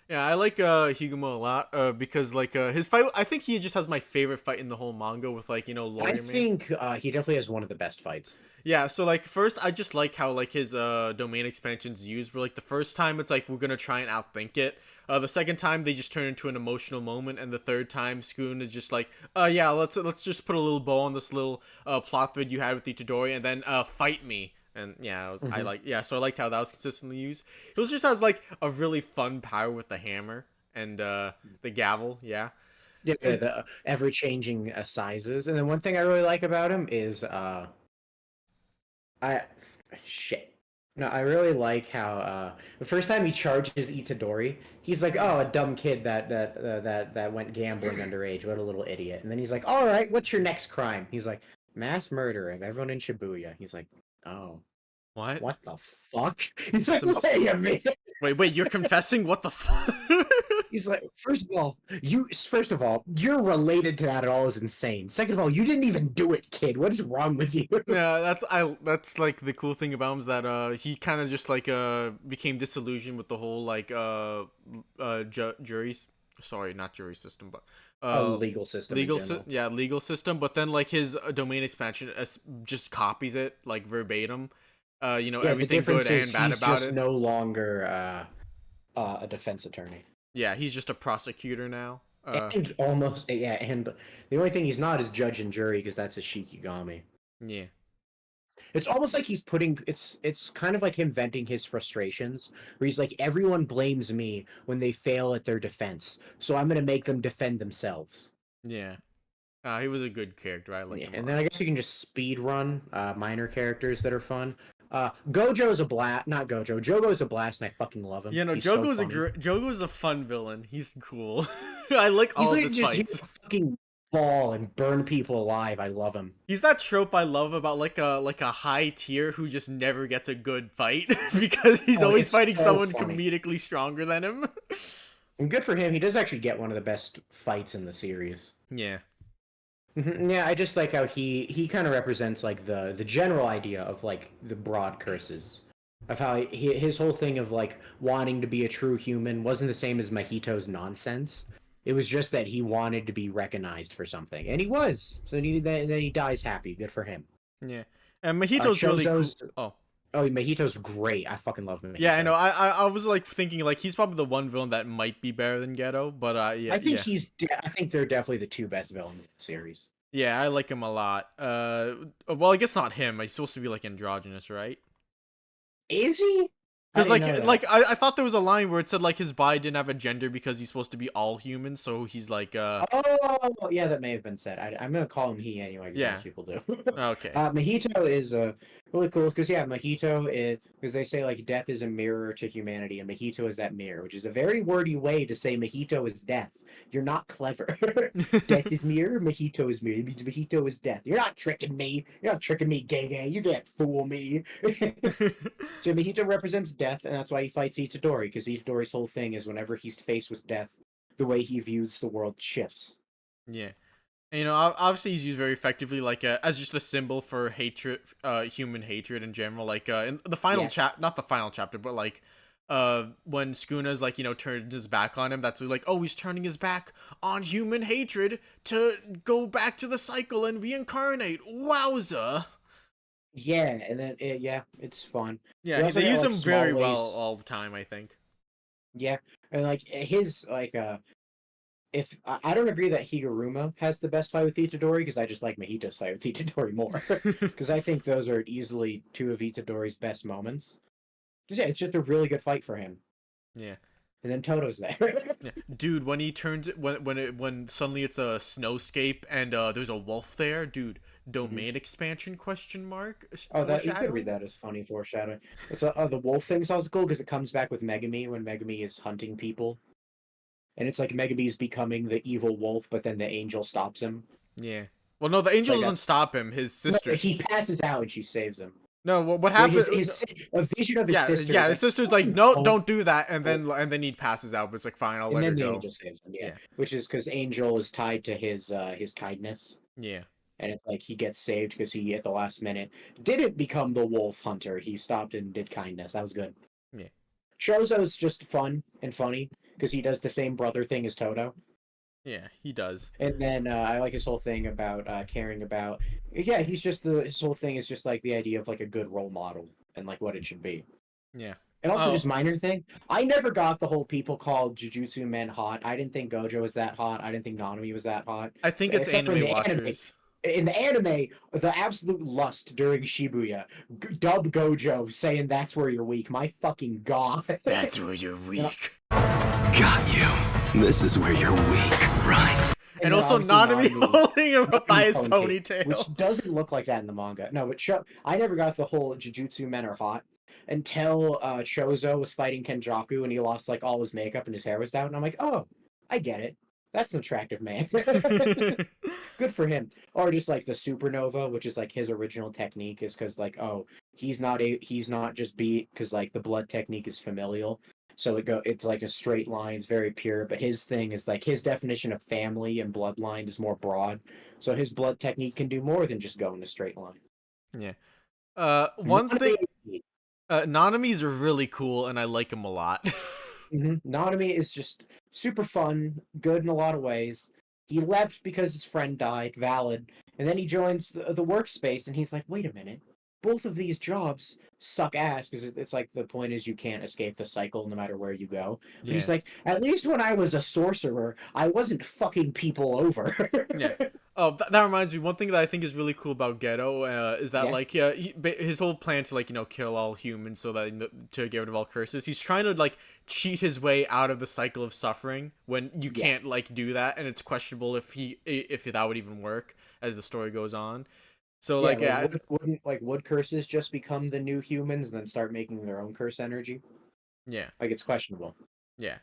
Yeah, I like Higuma a lot because, like, his fight, I think he just has my favorite fight in the whole manga with, like, Lawyer Man. I think he definitely has one of the best fights. Yeah, so, like, first, I just like how, like, his domain expansion's used, where, like, the first time it's like, we're gonna try and outthink it. The second time they just turn into an emotional moment, and the third time Skun is just like, yeah, let's just put a little bow on this little plot thread you had with Itadori, and then fight me. And yeah, so I liked how that was consistently used. It just has like a really fun power with the hammer and the gavel. Yeah, the ever changing sizes. And then one thing I really like about him is I really like how the first time he charges Itadori, he's like, "Oh, a dumb kid that went gambling underage. What a little idiot." And then he's like, "All right, what's your next crime?" He's like, "Mass murder of everyone in Shibuya." He's like, "Oh, what the fuck?" He's like, "Wait a minute. Wait, you're confessing? What the fuck?" He's like, first of all, you're related to that at all is insane. Second of all, you didn't even do it, kid. What is wrong with you? Yeah, that's like the cool thing about him is that he kind of just like became disillusioned with the whole like juries, sorry, not jury system, but Legal system in general. legal system. But then like his domain expansion just copies it like verbatim. Everything good and bad he's about just it. no longer a defense attorney. Yeah, he's just a prosecutor now. And almost, yeah, and the only thing he's not is judge and jury because that's a Shikigami. Yeah. It's almost like he's putting it's kind of like him venting his frustrations, where he's like, everyone blames me when they fail at their defense, so I'm gonna make them defend themselves. Yeah. He was a good character. I like him. And then I guess you can just speed run minor characters that are fun. Gojo's a blast. Not Gojo. Jogo's a blast, and I fucking love him. Yeah, no, He's Jogo's a fun villain. He's cool. I like all of his fights. He's fucking ball and burn people alive. I love him. He's that trope I love about like a high tier who just never gets a good fight because he's always fighting someone comedically stronger than him. And good for him. He does actually get one of the best fights in the series. Yeah. Yeah, I just like how he kind of represents like the general idea of like the broad curses, of how his whole thing of like wanting to be a true human wasn't the same as Mahito's nonsense. It was just that he wanted to be recognized for something, and he was. So then he dies happy. Good for him. Yeah, and Mahito's really cool. Oh, Mahito's great. I fucking love him. Yeah, I know. I was like thinking like he's probably the one villain that might be better than Geto, but yeah. I think I think they're definitely the two best villains in the series. Yeah, I like him a lot. Well, I guess not him. He's supposed to be like androgynous, right? Is he? Because I thought there was a line where it said like his body didn't have a gender because he's supposed to be all human, so he's like Oh yeah, that may have been said. I'm gonna call him he anyway. Yeah, most people do. Okay. Mahito is really cool because Mahito is because they say like death is a mirror to humanity, and Mahito is that mirror, which is a very wordy way to say Mahito is death. You're not clever. Death is mirror. Mahito is mirror. It means Mahito is death. You're not tricking me. You're not tricking me, gay. You can't fool me. So Mahito represents death, and that's why he fights Itadori, because Itadori's whole thing is whenever he's faced with death, the way he views the world shifts. Yeah. And, obviously he's used very effectively, like, as just a symbol for hatred, human hatred in general. Like, in the final not the final chapter, but, like, when Skuna's, like, turned his back on him, that's like, oh, he's turning his back on human hatred to go back to the cycle and reincarnate. Wowza! Yeah, and then, it's fun. Yeah, they use him very well all the time, I think. Yeah, and, like, his, like, if I don't agree that Higuruma has the best fight with Itadori, because I just like Mahito's fight with Itadori more. Because I think those are easily two of Itadori's best moments. Because, yeah, it's just a really good fight for him. Yeah. And then Toto's there. Yeah. Dude, when he turns when suddenly it's a snowscape and there's a wolf there, dude, domain expansion question mark? Oh, that you could read that as funny foreshadowing. So the wolf thing's also cool because it comes back with Megami when Megami is hunting people. And it's like Megami's becoming the evil wolf, but then the angel stops him. Yeah. Well, no, the angel doesn't stop him. His sister. No, he passes out and she saves him. No, what happened? A vision of his sister. Yeah, his sister's like, no, don't do that, and then he passes out, but it's like, fine, I'll let her go. And then the angel saves him. Yeah, which is because Angel is tied to his kindness. Yeah. And it's like he gets saved because he at the last minute didn't become the wolf hunter. He stopped and did kindness. That was good. Yeah. Chozo's just fun and funny because he does the same brother thing as Toto. Yeah, he does. And then I like his whole thing about caring about. Yeah, his whole thing is just like the idea of like a good role model and like what it should be. Yeah. And also just minor thing. I never got the whole people called Jujutsu men hot. I didn't think Gojo was that hot. I didn't think Nanami was that hot. I think it's anime watchers. In the anime, the absolute lust during Shibuya, dub Gojo saying that's where you're weak. My fucking god. That's where you're weak. Got you. This is where you're weak, right? And also Nanami holding him up by his ponytail. Which doesn't look like that in the manga. No, but I never got the whole Jujutsu men are hot until Chozo was fighting Kenjaku and he lost like all his makeup and his hair was down. And I'm like, oh, I get it. That's an attractive man. Good for him. Or just like the supernova, which is like his original technique, is because like, oh, he's not just because like the blood technique is familial. So it's like a straight line, it's very pure, but his thing is like his definition of family and bloodline is more broad. So his blood technique can do more than just go in a straight line. Yeah. One thing, Nanami, Nanamis are really cool, and I like them a lot. Nanami is just super fun, good in a lot of ways. He left because his friend died, valid, and then he joins the workspace, and he's like, wait a minute, both of these jobs suck ass, because it's like the point is you can't escape the cycle no matter where you go. But he's Yeah. like, at least when I was a sorcerer, I wasn't fucking people over. Yeah. Oh, that reminds me. One thing that I think is really cool about Ghetto is that Yeah. like his whole plan to like kill all humans so that to get rid of all curses. He's trying to like cheat his way out of the cycle of suffering when you can't like do that, and it's questionable if that would even work as the story goes on. So like would curses just become the new humans and then start making their own curse energy? yeah. Like it's questionable. Yeah.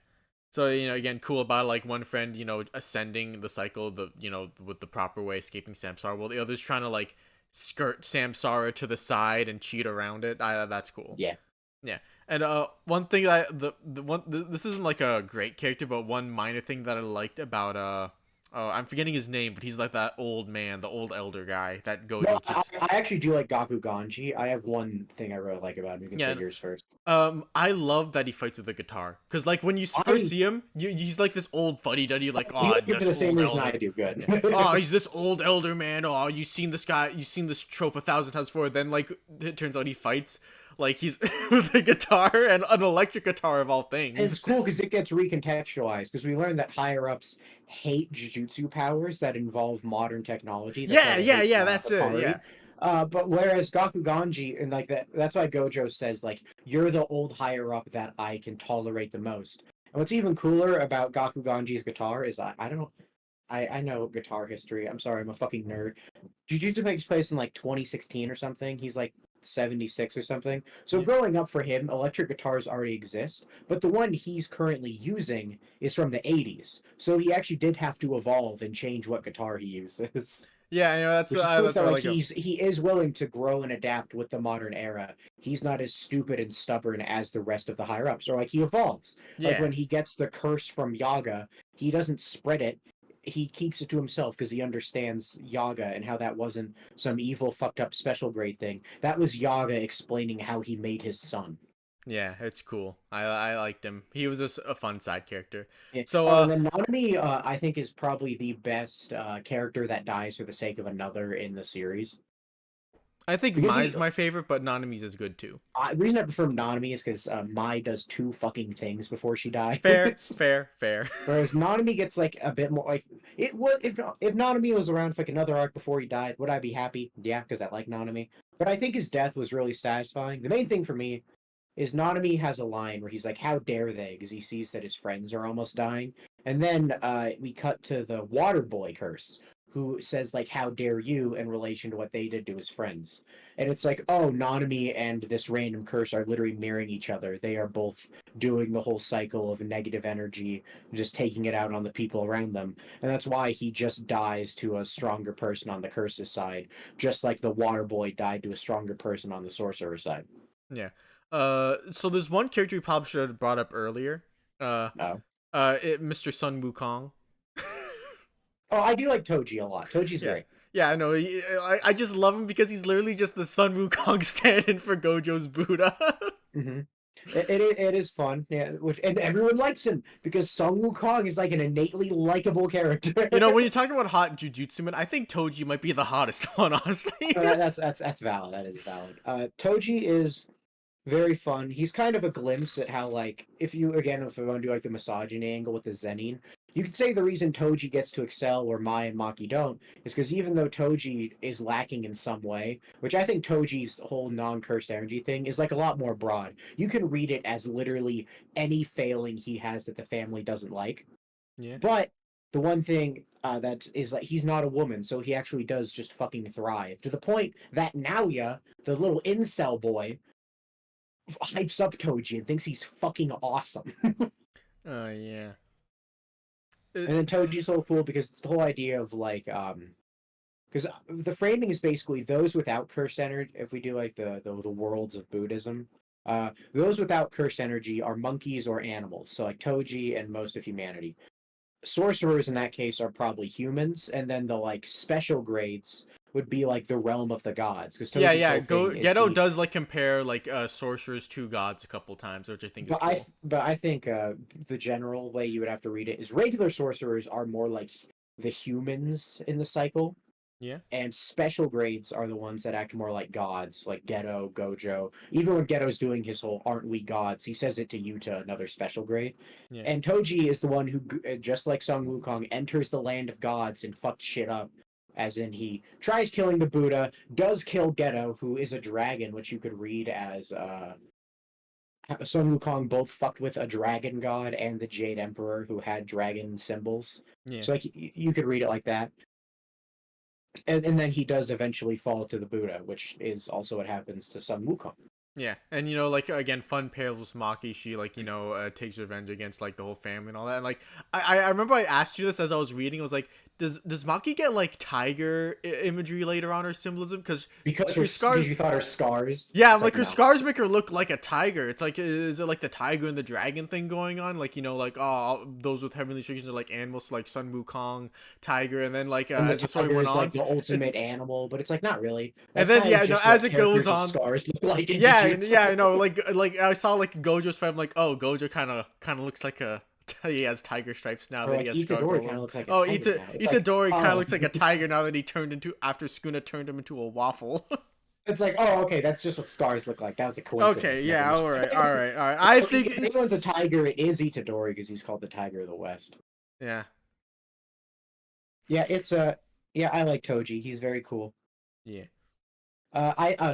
So, again, cool about like one friend, ascending the cycle, with the proper way, escaping Samsara, while the other's trying to like skirt Samsara to the side and cheat around it. That's cool. Yeah. Yeah. And one thing this isn't like a great character, but one minor thing that I liked about I'm forgetting his name, but he's like that old man, the old elder guy that Gojo No, keeps. I actually do like Gaku Ganji. I have one thing I really like about him. You can say yours first. I love that he fights with a guitar, because like when you first see him, he's like this old fuddy-duddy, like, oh, For the same reason I do. Good. Oh, he's this old elder man. Oh, you've seen this trope 1,000 times before. Then like it turns out he fights like he's with a guitar, and an electric guitar of all things. And it's cool because it gets recontextualized, because we learned that higher ups hate Jujutsu powers that involve modern technology. That's it. Yeah. But whereas Gaku Ganji, and like that's why Gojo says like, you're the old higher up that I can tolerate the most. And what's even cooler about Gaku Ganji's guitar is I know guitar history. I'm sorry, I'm a fucking nerd. Jujutsu takes place in like 2016 or something. He's like 76 or something. So growing up for him, electric guitars already exist, but the one he's currently using is from the 80s. So he actually did have to evolve and change what guitar he uses. Yeah, that's That, what like he is willing to grow and adapt with the modern era. He's not as stupid and stubborn as the rest of the higher ups, or like he evolves. Yeah. Like when he gets the curse from Yaga, he doesn't spread it. He keeps it to himself because he understands Yaga and how that wasn't some evil, fucked up special grade thing. That was Yaga explaining how he made his son. Yeah, it's cool. I liked him. He was a fun side character. Yeah. So and then Nanami, I think, is probably the best character that dies for the sake of another in the series. I think Mai's my favorite, but Nanami's is good too. The reason I prefer Nanami is because Mai does two fucking things before she dies. Fair. Whereas Nanami gets like a bit more like it would if Nanami was around for like another arc before he died. Would I be happy? Yeah, because I like Nanami. But I think his death was really satisfying. The main thing for me is Nanami has a line where he's like, "How dare they?" Because he sees that his friends are almost dying, and then we cut to the Water Boy curse, who says like, "How dare you?" in relation to what they did to his friends. And it's like, oh, Nanami and this random curse are literally mirroring each other. They are both doing the whole cycle of negative energy, just taking it out on the people around them. And that's why he just dies to a stronger person on the curse's side, just like the Water Boy died to a stronger person on the sorcerer side. Yeah. So there's one character we probably should have brought up earlier. Mr. Sun Wukong. Oh, I do like Toji a lot. Toji's great. Yeah, I know. I just love him because he's literally just the Sun Wukong stand-in for Gojo's Buddha. Mm-hmm. It is fun, yeah. And everyone likes him because Sun Wukong is like an innately likable character. When you're talking about hot Jujutsu men, I think Toji might be the hottest one, honestly. That's valid. That is valid. Toji is very fun. He's kind of a glimpse at how, like, if we want to do like the misogyny angle with the Zenin, you could say the reason Toji gets to excel where Mai and Maki don't is because even though Toji is lacking in some way, which I think Toji's whole non-cursed energy thing is like a lot more broad. You can read it as literally any failing he has that the family doesn't like. Yeah. But the one thing that is like he's not a woman, so he actually does just fucking thrive to the point that Naoya, the little incel boy, hypes up Toji and thinks he's fucking awesome. Oh, yeah. And then Toji's so cool because it's the whole idea of like because the framing is basically those without cursed energy. If we do like the worlds of Buddhism, Those without cursed energy are monkeys or animals, so like Toji and most of humanity. Sorcerers in that case are probably humans, and then the like special grades would be like the realm of the gods, because Yeah, Toji's yeah. whole thing is Ghetto he. does like compare like sorcerers to gods a couple times, which I think is cool. But I think the general way you would have to read it is regular sorcerers are more like the humans in the cycle, Yeah. and special grades are the ones that act more like gods, like Ghetto, Gojo. Even when Ghetto's doing his whole "aren't we gods," he says it to Yuta, another special grade. Yeah. And Toji is the one who, just like Sun Wukong, enters the land of gods and fucks shit up. As in, he tries killing the Buddha, does kill Ghetto, who is a dragon, which you could read as Sun Wukong both fucked with a dragon god and the Jade Emperor, who had dragon symbols. Yeah. So like you could read it like that. And then he does eventually fall to the Buddha, which is also what happens to Sun Wukong. Yeah, and you know, like again, fun parallels with Maki. She like takes revenge against like the whole family and all that. And like I remember I asked you this as I was reading. I was like, does Maki get like tiger imagery later on, or symbolism? Because her scars. You thought her scars. Yeah, like her scars make her look like a tiger. It's like, is it like the tiger and the dragon thing going on? Like, you know, like those with heavenly restrictions are like animals, like Sun Wukong, tiger, and then like as the story went on, like the ultimate animal, but it's like not really. That's and then yeah, no, as it goes on, scars look like in yeah, Jujutsu. yeah, no, like I saw like Gojo's fight. I'm like, oh, Gojo kind of looks like a. He has tiger stripes now that he has scars. Like Itadori kind of looks like a tiger now that he turned into after Sukuna turned him into a waffle. It's like, oh, okay, that's just what scars look like. That was a coincidence. Okay, yeah, all right. I think if anyone's a tiger, it is Itadori because he's called the Tiger of the West. Yeah. Yeah, I like Toji. He's very cool. Yeah.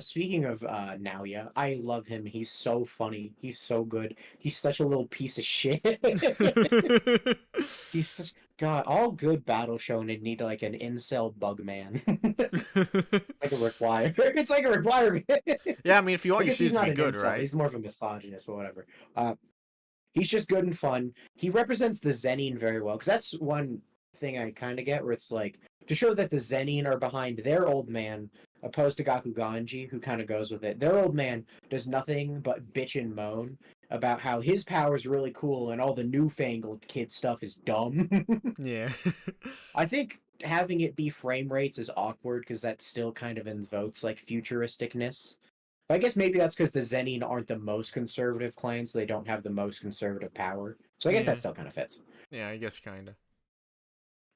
Speaking of Naoya, I love him. He's so funny. He's so good. He's such a little piece of shit. He's such God. All good battle shonen need like an incel bug man. Like a requirement. It's like a requirement. Yeah, I mean, if you want your season to be good, incel. right? He's more of a misogynist, but whatever. He's just good and fun. He represents the Zenin very well, because that's one thing I kind of get, where it's like to show that the Zenin are behind their old man, opposed to Gakuganji, who kind of goes with it. Their old man does nothing but bitch and moan about how his power is really cool and all the newfangled kid stuff is dumb. Yeah. I think having it be frame rates is awkward because that still kind of invokes like futuristicness. But I guess maybe that's because the Zenin aren't the most conservative clans. They don't have the most conservative power. So I guess that still kind of fits. Yeah, I guess kind of.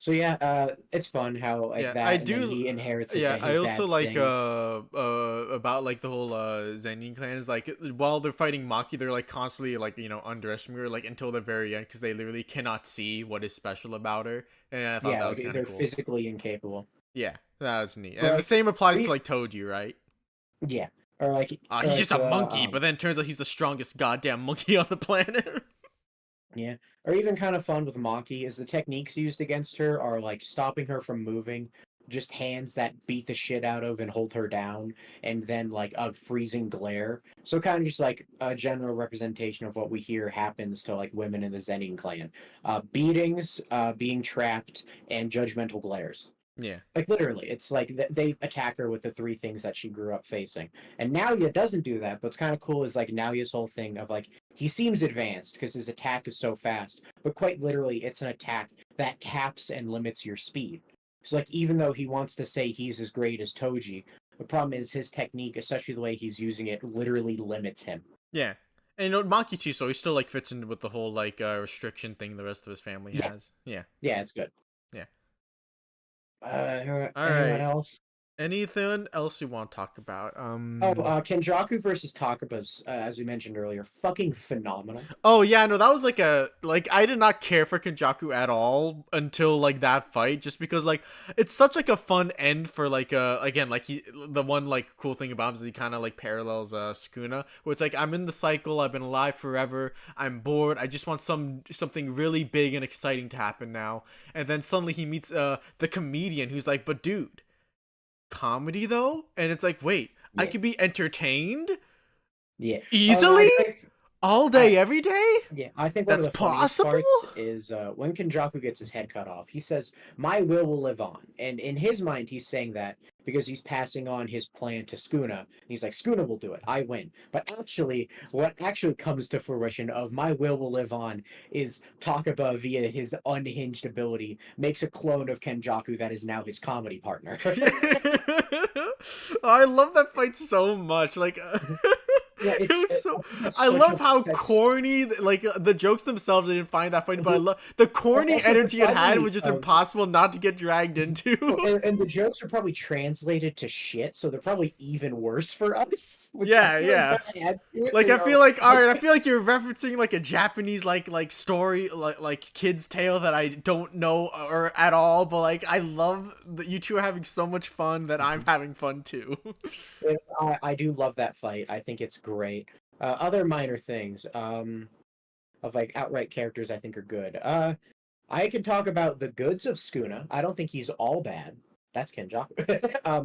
So yeah, it's fun how like that. I do. He inherits. Yeah, I also like about like the whole Zenin clan is like while they're fighting Maki, they're like constantly like underestimating her like until the very end because they literally cannot see what is special about her, and I thought that was kind of cool. They're physically incapable. Yeah, that was neat, and the same applies to like Toji, right? Yeah, or like he's just a monkey, but then turns out he's the strongest goddamn monkey on the planet. Yeah, or even kind of fun with Maki is the techniques used against her are like stopping her from moving, just hands that beat the shit out of and hold her down, and then like a freezing glare. So kind of just like a general representation of what we hear happens to like women in the Zenin clan. Beatings, being trapped, and judgmental glares. Yeah. Like literally, it's like they attack her with the three things that she grew up facing. And Naoya doesn't do that, but what's kind of cool is like Naoya's whole thing of like, he seems advanced because his attack is so fast, but quite literally it's an attack that caps and limits your speed. So like even though he wants to say he's as great as Toji, the problem is his technique, especially the way he's using it, literally limits him. Yeah. And Maki too, so he still like fits in with the whole like restriction thing the rest of his family has. Yeah. Yeah, it's good. Yeah. Anyone right. else? Anything else you want to talk about? Kenjaku versus Takaba's, as we mentioned earlier, fucking phenomenal. Oh yeah, no, that was like I did not care for Kenjaku at all until like that fight, just because like it's such like a fun end for like again like the one like cool thing about him is he kind of like parallels Sukuna, where it's like I'm in the cycle, I've been alive forever, I'm bored, I just want something really big and exciting to happen now, and then suddenly he meets the comedian who's like, but dude, comedy though, and it's like, wait, I can be entertained easily all day every day. Yeah, I think that's one of the possible parts is when Kenjaku gets his head cut off, he says my will live on, and in his mind he's saying that because he's passing on his plan to Skuna. And he's like, Skuna will do it. I win. But actually, what actually comes to fruition of my will live on is Takaba, via his unhinged ability, makes a clone of Kenjaku that is now his comedy partner. I love that fight so much. Like, Yeah, it was so. it's I such love a- how that's- corny, like the jokes themselves. I didn't find that funny, but I love the corny Also, energy it had funny, was just impossible not to get dragged into. and the jokes are probably translated to shit, so they're probably even worse for us. Which Yeah, I feel yeah. bad. Like, They I feel are- like, all right, I feel like you're referencing like a Japanese like story, like kid's tale that I don't know or at all, but like I love that you two are having so much fun that I'm having fun too. I do love that fight. I think it's great. Other minor things, of like outright characters I think are good. I can talk about the goods of Skuna. I don't think he's all bad. That's Kenjaku.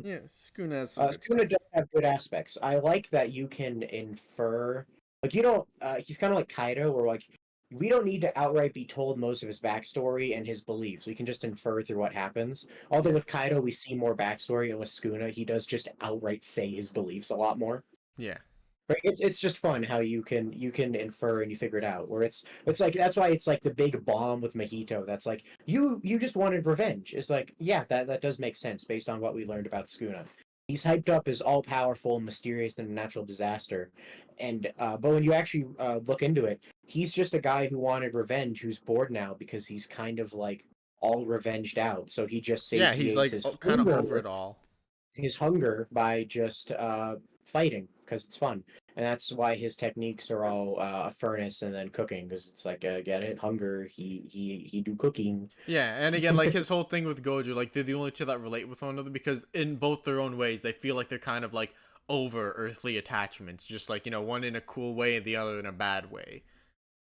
Yeah, Skuna has some good Skuna stuff. does have good aspects. I like that you can infer, like you don't. He's kind of like Kaido, where like we don't need to outright be told most of his backstory and his beliefs. We can just infer through what happens. Although with Kaido we see more backstory, and with Skuna he does just outright say his beliefs a lot more. Yeah. Right, it's just fun how you can infer and you figure it out. Where it's like that's why it's like the big bomb with Mahito. That's like you just wanted revenge. It's like yeah, that does make sense based on what we learned about Skuna. He's hyped up as all powerful, mysterious, and a natural disaster, and but when you actually look into it, he's just a guy who wanted revenge, who's bored now because he's kind of like all revenged out. So he just Yeah, satiates he's like his kind of hunger- over it all. his hunger by just fighting because it's fun, and that's why his techniques are all a furnace and then cooking because it's like get it hunger he do cooking. Yeah, and again, like his whole thing with Gojo, like they're the only two that relate with one another because in both their own ways, they feel like they're kind of like over earthly attachments, just like one in a cool way and the other in a bad way.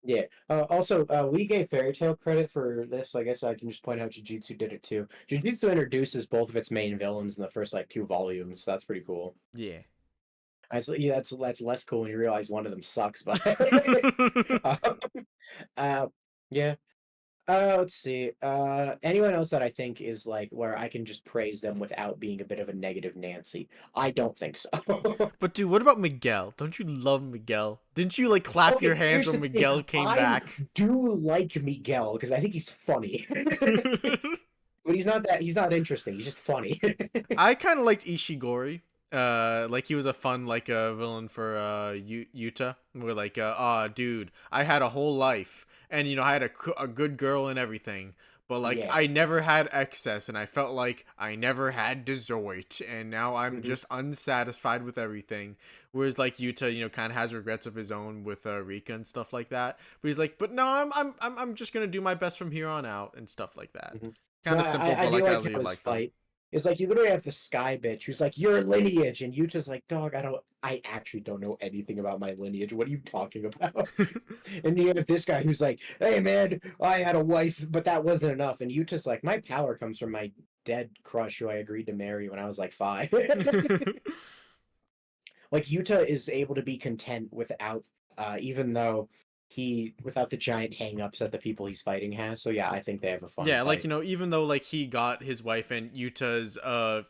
Yeah. Also, we gave Fairy Tail credit for this, so I guess I can just point out Jujutsu did it too. Jujutsu introduces both of its main villains in the first like 2 volumes, so that's pretty cool. Yeah. Yeah, that's less cool when you realize one of them sucks, but yeah. Let's see. Anyone else that I think is like where I can just praise them without being a bit of a negative Nancy? I don't think so. But dude, what about Miguel? Don't you love Miguel? Didn't you like clap Okay, your hands here's when the Miguel thing. came I back? do like Miguel because I think he's funny. But he's not interesting. He's just funny. I kind of liked Ishigori. Like he was a fun villain for Yuta. Where like dude, I had a whole life, and I had a good girl and everything, but like Yeah. I never had excess, and I felt like I never had dessert, and now I'm just unsatisfied with everything. Whereas like Yuta, kind of has regrets of his own with Rika and stuff like that. But he's like, but no, I'm just gonna do my best from here on out and stuff like that. Kind of No, simple, I but do like I like really how his like them. fight. It's like you literally have the Sky bitch who's like your lineage, and Yuta's like, dog, I actually don't know anything about my lineage. What are you talking about? And you have this guy who's like, hey man, I had a wife, but that wasn't enough. And Yuta's like, my power comes from my dead crush who I agreed to marry when I was like 5. Like Yuta is able to be content without, even though without the giant hang-ups that the people he's fighting has. So yeah, I think they have a fun Yeah, fight. like even though like he got his wife and Yuta's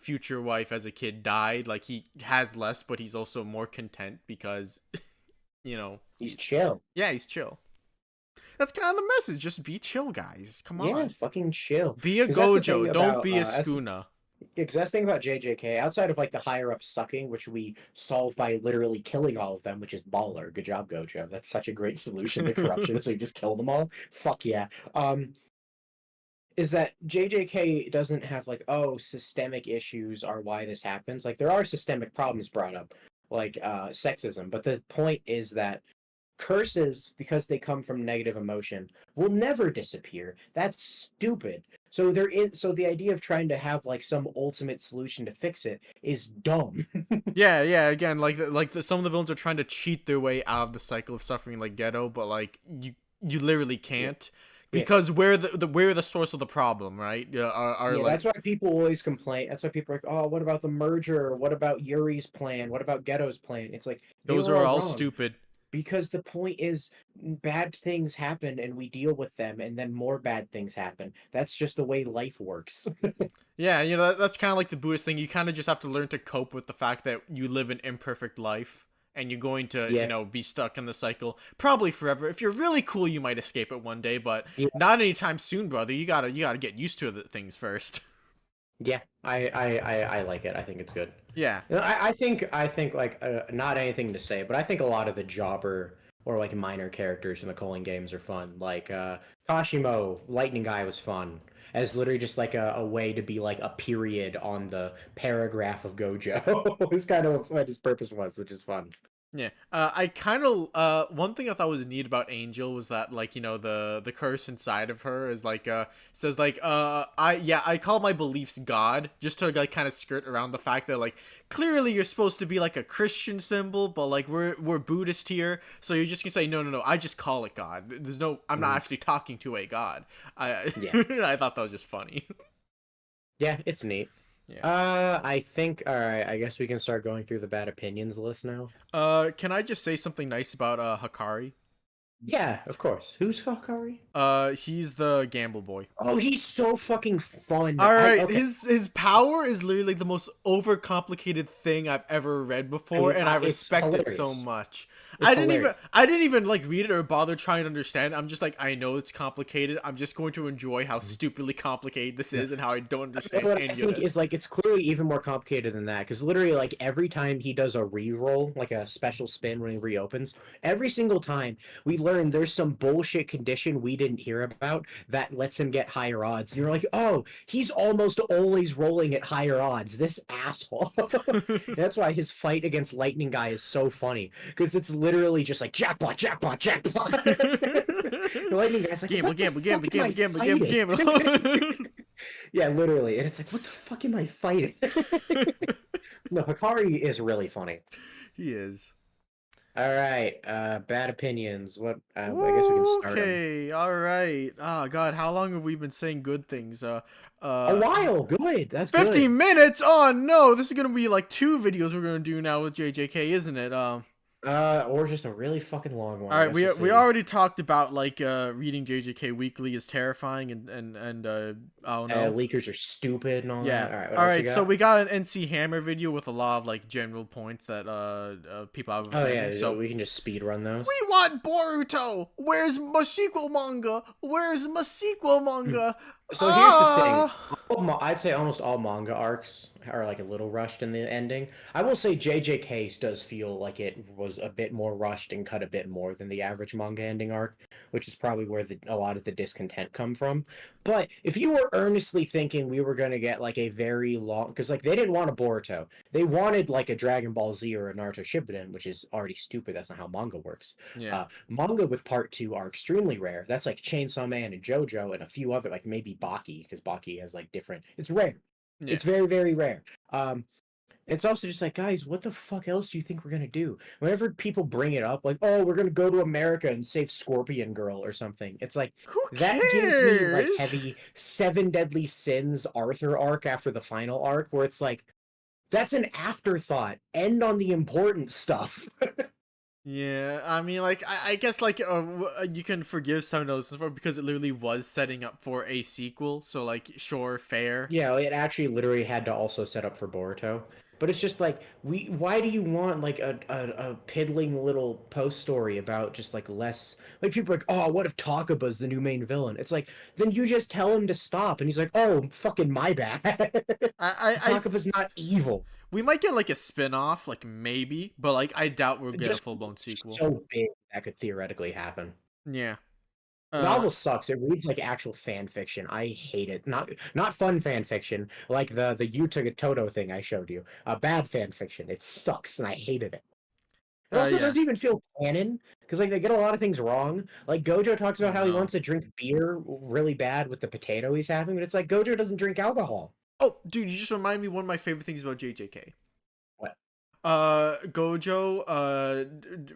future wife as a kid died, like he has less, but he's also more content because He's chill. yeah, he's chill. That's kind of the message. Just be chill, guys. Come Yeah, on. fucking chill. Be a 'Cause that's the Gojo. thing Don't about, be a that's the- Skuna. Because that's the thing about JJK, outside of like the higher up sucking, which we solve by literally killing all of them, which is baller. Good job, Gojo. That's such a great solution to corruption. So you just kill them all. Fuck yeah. Is that JJK doesn't have like, oh, systemic issues are why this happens. Like there are systemic problems brought up, like sexism. But the point is that curses, because they come from negative emotion, will never disappear. That's stupid. So the idea of trying to have like some ultimate solution to fix it is dumb. Yeah, yeah. Again, some of the villains are trying to cheat their way out of the cycle of suffering, like Ghetto, but like you literally can't because we're the source of the problem, right? That's why people always complain. That's why people are like, oh, what about the merger? What about Yuri's plan? What about Ghetto's plan? It's like those are all stupid. because the point is bad things happen and we deal with them and then more bad things happen. That's just the way life works. Yeah, that's kind of like the Buddhist thing. You kind of just have to learn to cope with the fact that you live an imperfect life and you're going to, Yeah. be stuck in the cycle probably forever. If you're really cool, you might escape it one day, but Yeah. not anytime soon, brother. You gotta get used to the things first. Yeah, I like it. I think it's good. Yeah. You know, I think like not anything to say, but I think a lot of the jobber or like minor characters in the Culling games are fun. Like Kashimo, Lightning Guy was fun as literally just like a way to be like a period on the paragraph of Gojo. It's kind of what his purpose was, which is fun. Yeah, I kind of one thing I thought was neat about Angel was that like the curse inside of her is like says like I call my beliefs God just to like kind of skirt around the fact that like clearly you're supposed to be like a Christian symbol but like we're Buddhist here, so you're just gonna say no I just call it God. There's no, I'm not actually talking to a God. Yeah. I thought that was just funny. Yeah, it's neat. Yeah. I think all right. I guess we can start going through the bad opinions list now. Can I just say something nice about Hakari? Yeah, of course. Who's Hikari? He's the gamble boy. Oh, he's so fucking fun. All right, Okay. his power is literally the most overcomplicated thing I've ever read before, and I It's respect it so hilarious. much. It's hilarious. I didn't even like read it or bother trying to understand. I'm just like, I know it's complicated. I'm just going to enjoy how stupidly complicated this is and how I don't understand What I any of think this. is like it's clearly even more complicated than that because literally like every time he does a re-roll, like a special spin when he reopens, every single time we learn there's some bullshit condition we didn't hear about that lets him get higher odds. And you're like, oh, he's almost always rolling at higher odds. This asshole. That's why his fight against Lightning Guy is so funny because it's literally just like jackpot, jackpot, jackpot. The Lightning Guy's like, Gamble, what the gamble, fuck gamble, am I gamble, gamble, gamble, fighting? gamble. Yeah, literally. And it's like, what the fuck am I fighting? No, Hikari is really funny. He is. All right, bad opinions. What? I guess we can start 'em. Okay, all right. Oh God, how long have we been saying good things? A while. Good. That's 15 good. minutes? Oh no, this is gonna be like 2 videos we're gonna do now with JJK, isn't it? Or just a really fucking long one. All right, We'll we see. already talked about like reading JJK Weekly is terrifying and I don't know. Leakers are stupid and all Yeah. that. All right. What All else right, you got? so we got an NC Hammer video with a lot of like general points that people have. Oh yeah. So We can just speed run those. we want Boruto. Where's my sequel manga? Where's my sequel manga? So here's the thing. I'd say almost all manga arcs are like a little rushed in the ending. I will say JJK's does feel like it was a bit more rushed and cut a bit more than the average manga ending arc, which is probably where a lot of the discontent come from. But if you were earnestly thinking we were going to get like a very long, because like they didn't want a Boruto, they wanted like a Dragon Ball Z or a Naruto Shippuden, which is already stupid. That's not how manga works. Yeah. Manga with part 2 are extremely rare. That's like Chainsaw Man and JoJo and a few other, like maybe Baki, because Baki has like different. It's rare. Yeah. It's very, very rare. It's also just like, guys, what the fuck else do you think we're gonna do? Whenever people bring it up, like, oh, we're gonna go to America and save Scorpion Girl or something, it's like Who that gives me like cares? heavy Seven Deadly Sins Arthur arc after the final arc, where it's like that's an afterthought. End on the important stuff. Yeah, I mean, like, I guess, like, you can forgive some of those because it literally was setting up for a sequel, so, like, sure, fair. Yeah, it actually literally had to also set up for Boruto. But it's just like why do you want like a piddling little post story about just like less like people are like, oh, what if Takaba's the new main villain? It's like then you just tell him to stop and he's like, oh, fucking my bad. Takaba's not evil. We might get like a spin-off, like maybe, but like I doubt we'll get Just a full-blown sequel. So big that could theoretically happen. Yeah. The novel sucks. It reads like actual fan fiction. I hate it. Not fun fan fiction like the Yuta Toto thing I showed you. Bad fan fiction. It sucks and I hated it. It also doesn't even feel canon because like they get a lot of things wrong. Like Gojo talks about how he wants to drink beer really bad with the potato he's having, but it's like Gojo doesn't drink alcohol. Oh, dude, you just remind me one of my favorite things about JJK. What? Gojo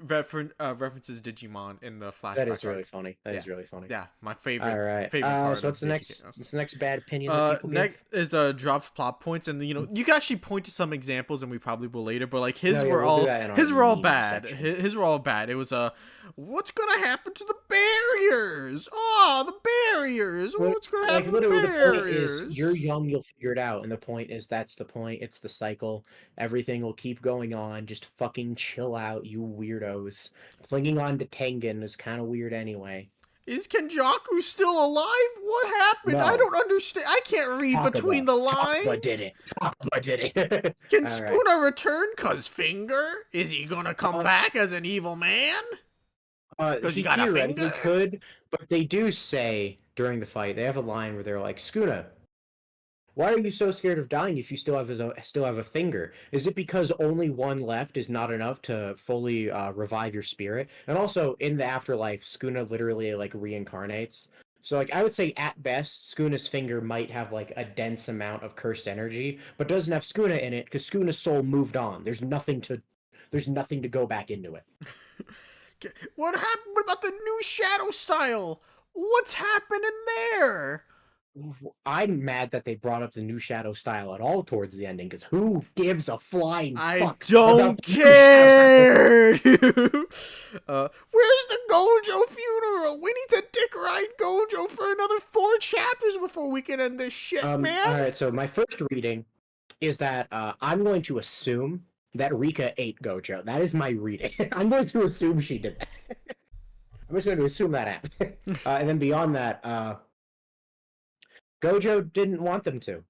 references Digimon in the That flashback is really arc. funny. That Yeah, is really funny. yeah, my All right. favorite part So of what's the next? JJK. What's the next bad opinion that people give? Next is drops plot points, and you can actually point to some examples, and we probably will later. But like No, yeah, we'll do that in our his were all meme bad. section. His were all bad. It was what's gonna happen to the barriers? Oh, the barriers. What's gonna happen to the Literally, the point is, barriers? you're young, you'll figure it out, and the point is, that's the point. It's the cycle. Everything will keep going on. Just fucking chill out, you weirdos. Clinging on to Tengen is kind of weird anyway. Is Kenjaku still alive? What happened? I No, don't understand. I can't read between the Takaba did lines. it. Takaba did it. Can All right. Sukuna return? Cause finger? Is he gonna come back as an evil man? Cause he got a theoretically finger? could, but they do say during the fight, they have a line where they're like, Skuna, why are you so scared of dying if you still have a finger? Is it because only one left is not enough to fully revive your spirit? And also, in the afterlife, Skuna literally like reincarnates. So like I would say at best, Skuna's finger might have like a dense amount of cursed energy, but doesn't have Skuna in it because Skuna's soul moved on. There's nothing to go back into it. What happened? What about the new shadow style? What's happening there? I'm mad that they brought up the new Shadow style at all towards the ending, because who gives a flying I fuck don't about the new Shadow care. Where's the Gojo funeral? We need to dick ride Gojo for another 4 chapters before we can end this shit, man. Alright, so my first reading is that I'm going to assume that Rika ate Gojo. That is my reading. I'm going to assume she did that. I'm just going to assume that happened. And then beyond that, Gojo didn't want them to.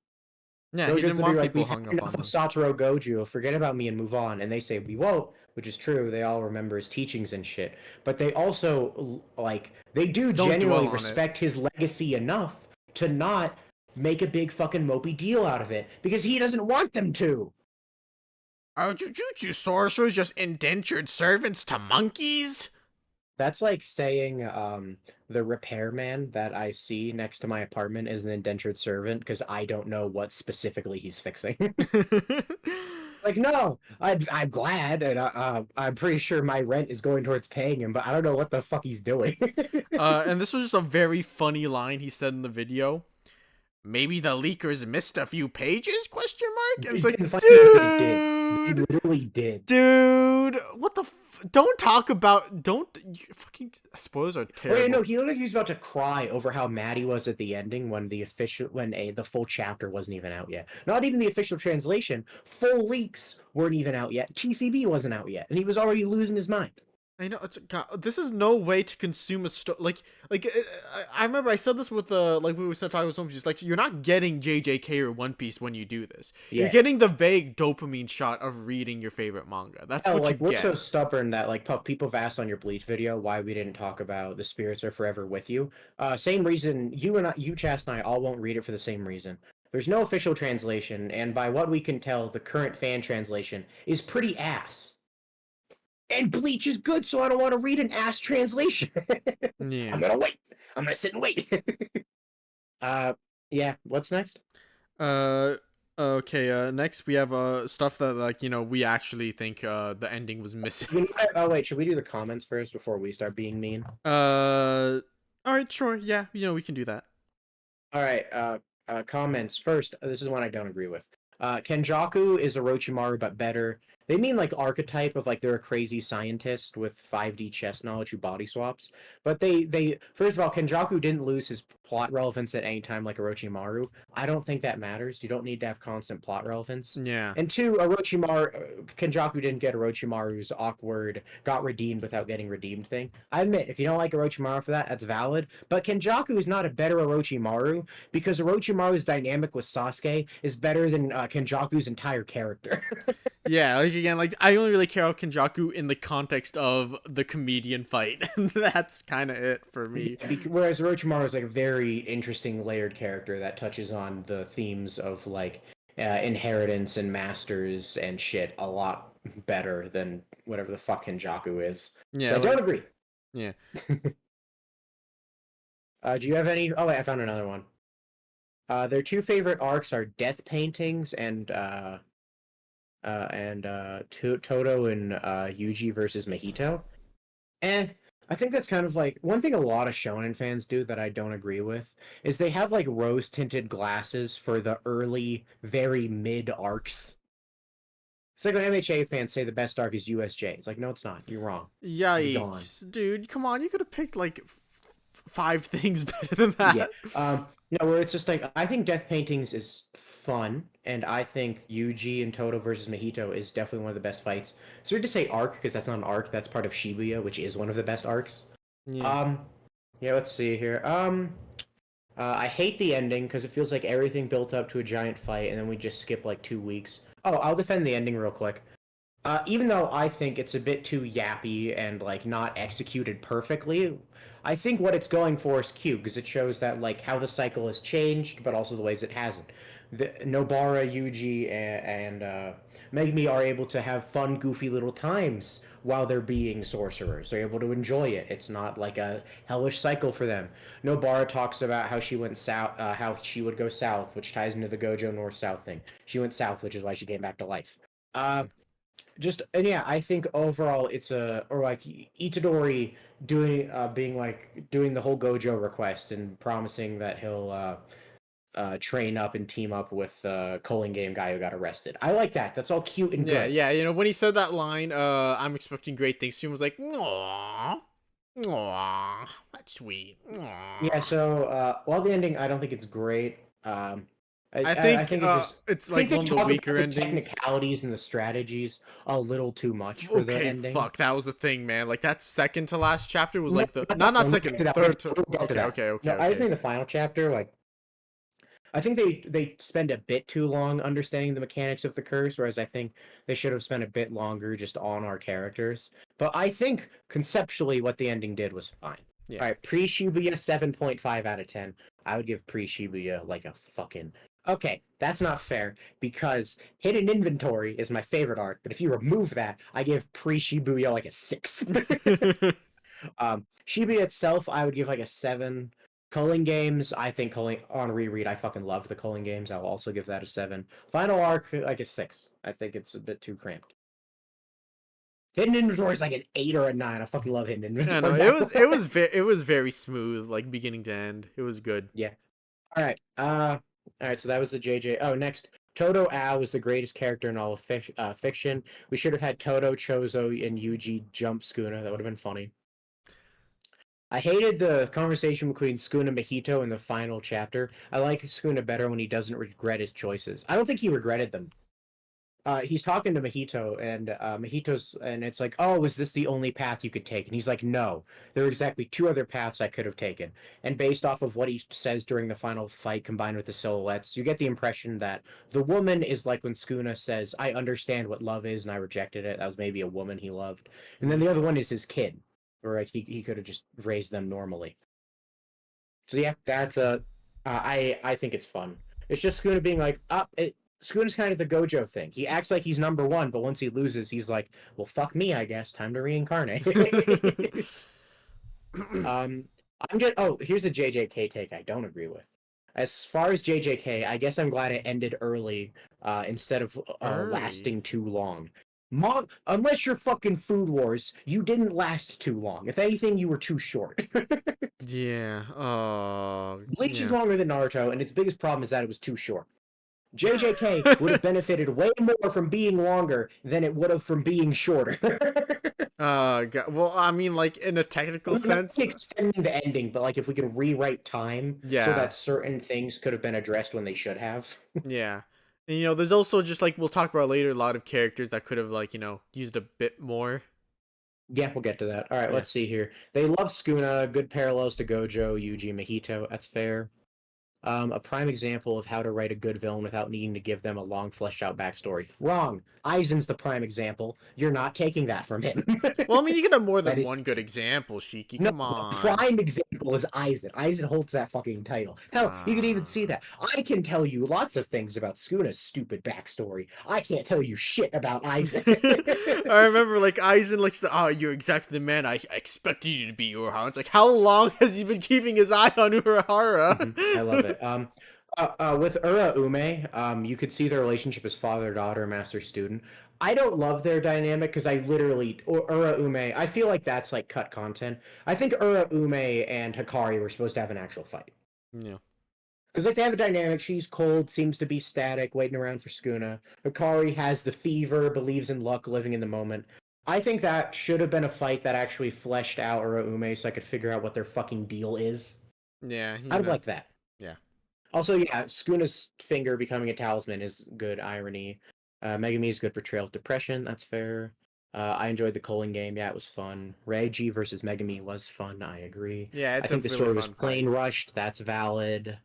Yeah, Gojo's he didn't want people we've hung had up on enough him. of Satoru Gojo, forget about me and move on. And they say, we won't, which is true. They all remember his teachings and shit. But they also, like, they do Don't genuinely dwell on respect his legacy enough to not make a big fucking mopey deal out of it, because he doesn't want them to. Are Jujutsu sorcerers just indentured servants to monkeys? That's like saying the repairman that I see next to my apartment is an indentured servant because I don't know what specifically he's fixing. Like, no, I'm glad, and I'm pretty sure my rent is going towards paying him, but I don't know what the fuck he's doing. And this was just a very funny line he said in the video. Maybe the leakers missed a few pages? Question mark. And it's like, The funny thing is they did. They dude, literally did. dude, what the? Don't talk about. Don't fucking spoilers are terrible. Wait, no, he was about to cry over how mad he was at the ending when the full chapter wasn't even out yet. Not even the official translation. Full leaks weren't even out yet. TCB wasn't out yet, and he was already losing his mind. I know it's God, this is no way to consume a story. I remember I said this with like we were talking with some just like you're not getting JJK or One Piece when you do this. Yeah. You're getting the vague dopamine shot of reading your favorite manga. That's what you we're get. so stubborn that like people have asked on your Bleach video why we didn't talk about The Spirits Are Forever With You. Same reason you, Chast, and I all won't read it for the same reason. There's no official translation, and by what we can tell, the current fan translation is pretty ass. And Bleach is good, so I don't want to read an ass translation. Yeah. I'm gonna wait. I'm gonna sit and wait. Yeah. What's next? Okay. Next we have stuff that like we actually think the ending was missing. Oh wait, should we do the comments first before we start being mean? All right, sure. Yeah, we can do that. All right. Comments first. This is one I don't agree with. Kenjaku is Orochimaru, but better. They mean like archetype of like they're a crazy scientist with 5D chess knowledge who body swaps. But they first of all, Kenjaku didn't lose his plot relevance at any time like Orochimaru. I don't think that matters. You don't need to have constant plot relevance. Yeah. And two, Kenjaku didn't get Orochimaru's awkward got redeemed without getting redeemed thing. I admit, if you don't like Orochimaru for that, that's valid. But Kenjaku is not a better Orochimaru because Orochimaru's dynamic with Sasuke is better than Kenjaku's entire character. Yeah, like again, like I only really care about Kenjaku in the context of the comedian fight. That's kind of it for me. Whereas Orochimaru is like a very interesting layered character that touches on the themes of like inheritance and masters and shit a lot better than whatever the fuck Kenjaku is. Yeah, so I don't agree. Yeah. Do you have any? Oh wait, I found another one. Their two favorite arcs are death paintings and and Toto and Yuji versus Mahito. And I think that's kind of like one thing a lot of shonen fans do that I don't agree with is they have like rose tinted glasses for the early, very mid arcs. It's like when MHA fans say the best arc is USJ. It's like, no, it's not. You're wrong. Yikes, dude! Come on, you could have picked like 5 things better than that. Yeah. No, where it's just like I think Death Paintings is fun, and I think Yuji and Toto versus Mahito is definitely one of the best fights. It's weird to say arc because that's not an arc. That's part of Shibuya, which is one of the best arcs. Yeah. Yeah. Let's see here. I hate the ending because it feels like everything built up to a giant fight, and then we just skip like 2 weeks. Oh, I'll defend the ending real quick. Even though I think it's a bit too yappy and like not executed perfectly, I think what it's going for is cute because it shows that like how the cycle has changed, but also the ways it hasn't. Nobara, Yuji, and Megumi are able to have fun, goofy little times while they're being sorcerers. They're able to enjoy it. It's not like a hellish cycle for them. Nobara talks about how she went south, how she would go south, which ties into the Gojo North-South thing. She went south, which is why she came back to life. And yeah, I think overall it's Itadori doing the whole Gojo request and promising that he'll train up and team up with Culling Game guy who got arrested. I like that. That's all cute and good. Yeah. You know, when he said that line, I'm expecting great things. She was like, "Aww, aww, that's sweet." Aww. Yeah. So while the ending, I don't think it's great. I think just, it's like one of the weaker endings. Technicalities and the strategies a little too much for the ending. Fuck, that was the thing, man. Like that second to last chapter was like the not second, third to. Okay. No, I just mean the final chapter. Like, I think they spend a bit too long understanding the mechanics of the curse, whereas I think they should have spent a bit longer just on our characters. But I think conceptually, what the ending did was fine. Yeah. All right, pre-Shibuya 7.5 out of 10. I would give pre-Shibuya like a fucking. Okay, that's not fair because Hidden Inventory is my favorite arc, but if you remove that, I give pre-Shibuya like a 6. Shibuya itself, I would give like a 7. Culling Games, I think on reread, I fucking love the Culling Games. I'll also give that a 7. Final arc, like a 6. I think it's a bit too cramped. Hidden Inventory is like an 8 or a 9. I fucking love Hidden Inventory. Yeah, no, it was very smooth, like beginning to end. It was good. Yeah. All right, so that was the JJ. Oh, next, Toto Ao was the greatest character in all of fiction. We should have had Toto, Chozo, and Yuji jump Sukuna. That would have been funny. I hated the conversation between Sukuna and Mahito in the final chapter. I like Sukuna better when he doesn't regret his choices. I don't think he regretted them. He's talking to Mahito, and and it's like, oh, is this the only path you could take? And he's like, no, there are exactly 2 other paths I could have taken. And based off of what he says during the final fight, combined with the silhouettes, you get the impression that the woman is like when Sukuna says, I understand what love is, and I rejected it. That was maybe a woman he loved. And then the other one is his kid, or like he could have just raised them normally. So yeah, that's I think it's fun. It's just Sukuna being like, Sukuna's kind of the Gojo thing. He acts like he's number 1, but once he loses, he's like, well, fuck me, I guess. Time to reincarnate. Here's a JJK take I don't agree with. As far as JJK, I guess I'm glad it ended early instead of lasting too long. Unless you're fucking Food Wars, you didn't last too long. If anything, you were too short. Yeah. Bleach is longer than Naruto, and its biggest problem is that it was too short. JJK would have benefited way more from being longer than it would have from being shorter. Well, I mean, like in a technical sense, not extending the ending, but like if we could rewrite time, so that certain things could have been addressed when they should have. Yeah, and you know, there's also just like we'll talk about later, a lot of characters that could have like used a bit more. Yeah, we'll get to that. All right, let's see here. They love Sukuna. Good parallels to Gojo, Yuji, Mahito. That's fair. A prime example of how to write a good villain without needing to give them a long, fleshed-out backstory. Wrong. Aizen's the prime example. You're not taking that from him. Well, I mean, you can have more than one good example, Shiki. Come on. The prime example is Aizen. Aizen holds that fucking title. Hell, you can even see that. I can tell you lots of things about Sukuna's stupid backstory. I can't tell you shit about Aizen. I remember, like, Aizen likes to, you're exactly the man I expected you to be, Urahara. It's like, how long has he been keeping his eye on Urahara? I love it. With Ura Ume, you could see their relationship as father-daughter, master-student. I don't love their dynamic because I literally, Ura Ume, I feel like that's like cut content. I think Ura Ume and Hikari were supposed to have an actual fight. Yeah. Because like they have a dynamic, she's cold, seems to be static, waiting around for Skuna. Hikari has the fever, believes in luck, living in the moment. I think that should have been a fight that actually fleshed out Ura Ume so I could figure out what their fucking deal is. Yeah. I'd have liked that. Yeah. Also, yeah, Skuna's finger becoming a talisman is good irony. Megami's good portrayal of depression. That's fair. I enjoyed the Culling game. Yeah, it was fun. Reiji versus Megami was fun. I agree. Yeah, I think the story was plain rushed. That's valid.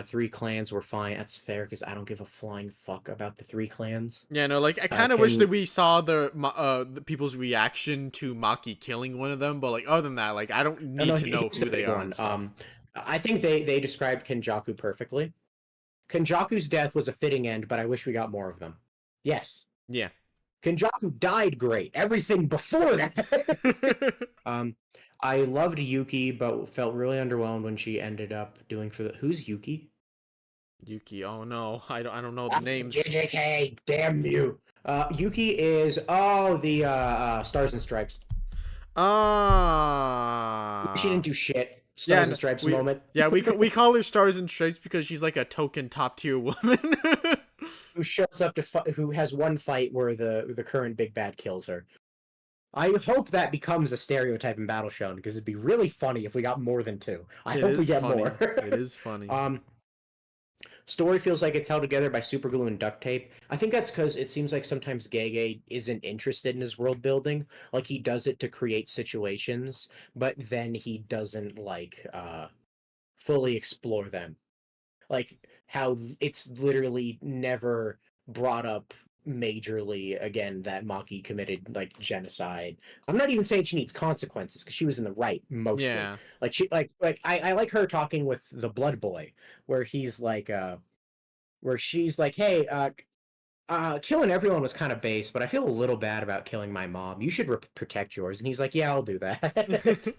3 clans were fine. That's fair because I don't give a flying fuck about the 3 clans. Yeah, no, like I kind of wish that we saw the people's reaction to Maki killing one of them, but like other than that, like I don't need to know who they are. I think they described Kenjaku perfectly. Kenjaku's death was a fitting end, but I wish we got more of them. Yes. Yeah. Kenjaku died great. Everything before that. I loved Yuki, but felt really underwhelmed when she ended up doing for the. Who's Yuki? Yuki. Oh no, I don't know the names. JJK. Damn you. Yuki is the Stars and Stripes. She didn't do shit. Stars and Stripes moment. Yeah, we call her Stars and Stripes because she's like a token top tier woman. Who shows up to who has one fight where the current big bad kills her. I hope that becomes a stereotype in Battle Shonen because it'd be really funny if we got more than 2. I hope we get more. It is funny. Story feels like it's held together by super glue and duct tape. I think that's because it seems like sometimes Gege isn't interested in his world building. Like he does it to create situations, but then he doesn't like fully explore them. Like how it's literally never brought up majorly again that Maki committed like genocide. I'm not even saying she needs consequences because she was in the right mostly. Yeah. Like she like I like her talking with the Blood Boy where he's like where she's like, hey, killing everyone was kind of base, but I feel a little bad about killing my mom. You should protect yours. And he's like, yeah, I'll do that.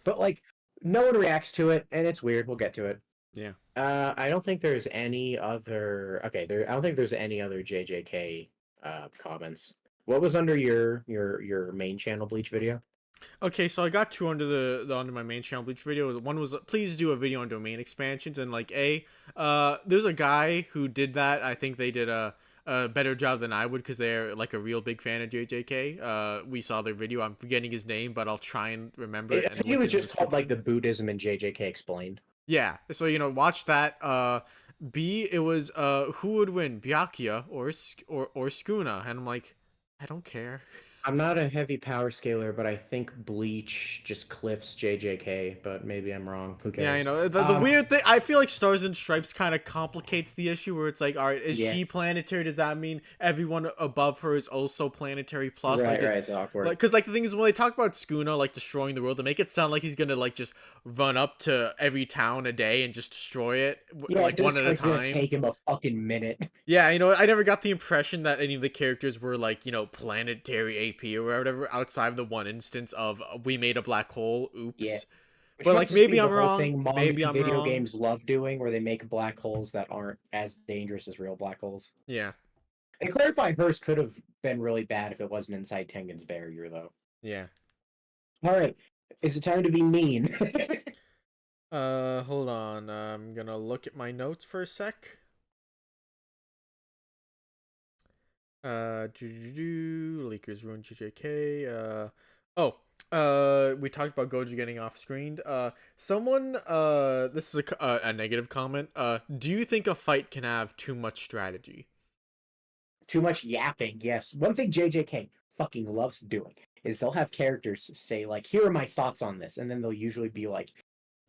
But like no one reacts to it and it's weird. We'll get to it. Yeah. I don't think there's any other. Okay, I don't think there's any other JJK comments. What was under your main channel Bleach video? Okay, so I got 2 under under my main channel Bleach video. One was please do a video on domain expansions, and like there's a guy who did that. I think they did a better job than I would because they're like a real big fan of JJK. We saw their video. I'm forgetting his name, but I'll try and remember it. I think it was just called like the Buddhism and JJK explained. Yeah, so watch that. B, it was who would win, Byakuya or Skuna, and I'm like, I don't care. I'm not a heavy power scaler, but I think Bleach just cliffs JJK, but maybe I'm wrong. Who cares? Yeah, the weird thing, I feel like Stars and Stripes kind of complicates the issue where it's like, all right, is she planetary? Does that mean everyone above her is also planetary plus? Right, it's awkward. Because like the thing is, when they talk about Skuna like destroying the world, they make it sound like he's gonna like just run up to every town a day and just destroy it, like one at a time. Gonna take him a fucking minute. Yeah, I never got the impression that any of the characters were like, planetary AP or whatever, outside of the one instance of we made a black hole. Oops. Yeah. But like maybe I'm wrong. Maybe I'm wrong. Video games love doing where they make black holes that aren't as dangerous as real black holes. Yeah. And clarify, hers could have been really bad if it wasn't inside Tengen's barrier, though. Yeah. All right. Is it time to be mean? Hold on. I'm gonna look at my notes for a sec. Leakers ruined JJK. We talked about Gojo getting off screened. This is a negative comment. Do you think a fight can have too much strategy? Too much yapping, yes. One thing JJK fucking loves doing is they'll have characters say, like, here are my thoughts on this, and then they'll usually be like,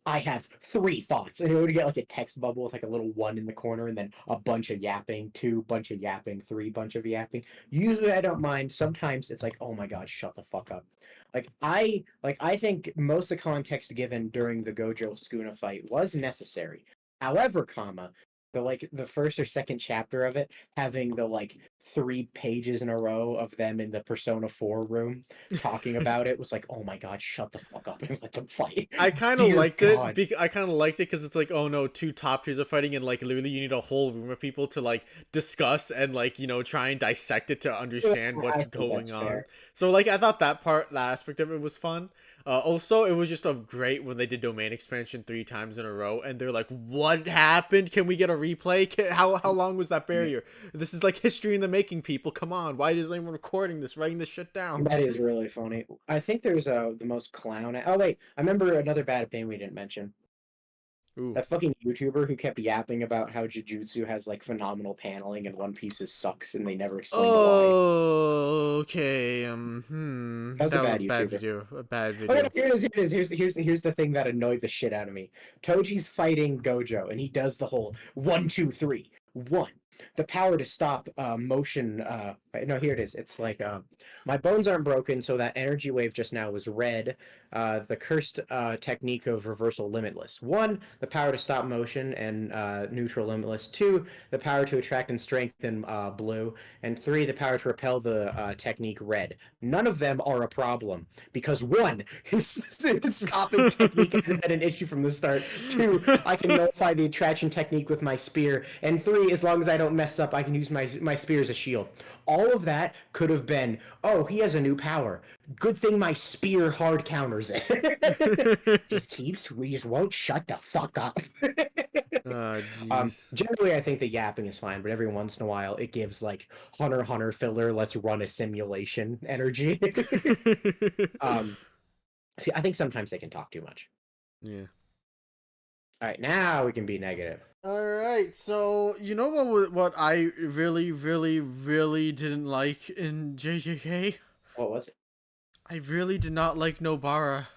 I have 3 thoughts, and it would get like a text bubble with like a little 1 in the corner, and then a bunch of yapping, 2 bunch of yapping, 3 bunch of yapping. Usually I don't mind. Sometimes it's like, oh my god, shut the fuck up. I think most of the context given during the Gojo Skuna fight was necessary. However, the first or second chapter of it having the 3 pages in a row of them in the Persona 4 room talking about it was like, oh my god, shut the fuck up and let them fight. I kind of Dear liked God. it. I kind of liked it because it's like, oh no, two top tiers are fighting, and like literally you need a whole room of people to like discuss and like try and dissect it to understand I what's think that's going on. fair. So like I thought that aspect of it was fun. Also, it was just great when they did domain expansion 3 times in a row, and they're like, "What happened? Can we get a replay? How long was that barrier? This is like history in the making, people. Come on, why is anyone recording this, writing this shit down?" That is really funny. I think there's the most clown. Oh wait, I remember another bad opinion we didn't mention. Ooh. That fucking YouTuber who kept yapping about how Jujutsu has like phenomenal paneling and One Piece's sucks, and they never explained why. Oh, okay. That was a bad YouTuber. video. A bad Oh, video. no, here it is. Here's the thing that annoyed the shit out of me. Toji's fighting Gojo, and he does the whole 1, 2, 3. 1. The power to stop motion. No, here it is. It's like my bones aren't broken, so that energy wave just now was red. The cursed technique of reversal limitless. 1, the power to stop motion and neutral limitless. 2, the power to attract and strengthen blue. And 3, the power to repel the technique red. None of them are a problem because 1, his stopping technique hasn't been an issue from the start. 2, I can nullify the attraction technique with my spear. And 3, as long as I don't mess up, I can use my spear as a shield. All of that could have been, oh, he has a new power. Good thing my spear hard counters it. We just won't shut the fuck up. Generally, I think the yapping is fine, but every once in a while, it gives like Hunter x Hunter filler. Let's run a simulation energy. See, I think sometimes they can talk too much. Yeah. All right, now we can be negative. All right, so you know what I really didn't like in JJK? What was it? I really did not like Nobara.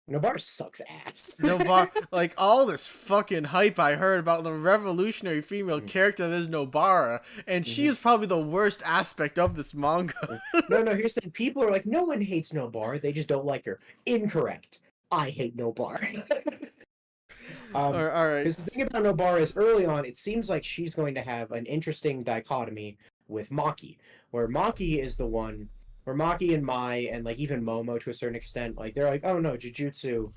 Nobara sucks ass. Nobara, like all this fucking hype I heard about the revolutionary female character that is Nobara, and she is probably the worst aspect of this manga. No, here's the thing. People are like, no one hates Nobara, they just don't like her. Incorrect. I hate Nobara. All right. Because the thing about Nobara is early on, it seems like she's going to have an interesting dichotomy with Maki, where Maki is the one, where Maki and Mai and like even Momo to a certain extent, like they're like, oh no, Jujutsu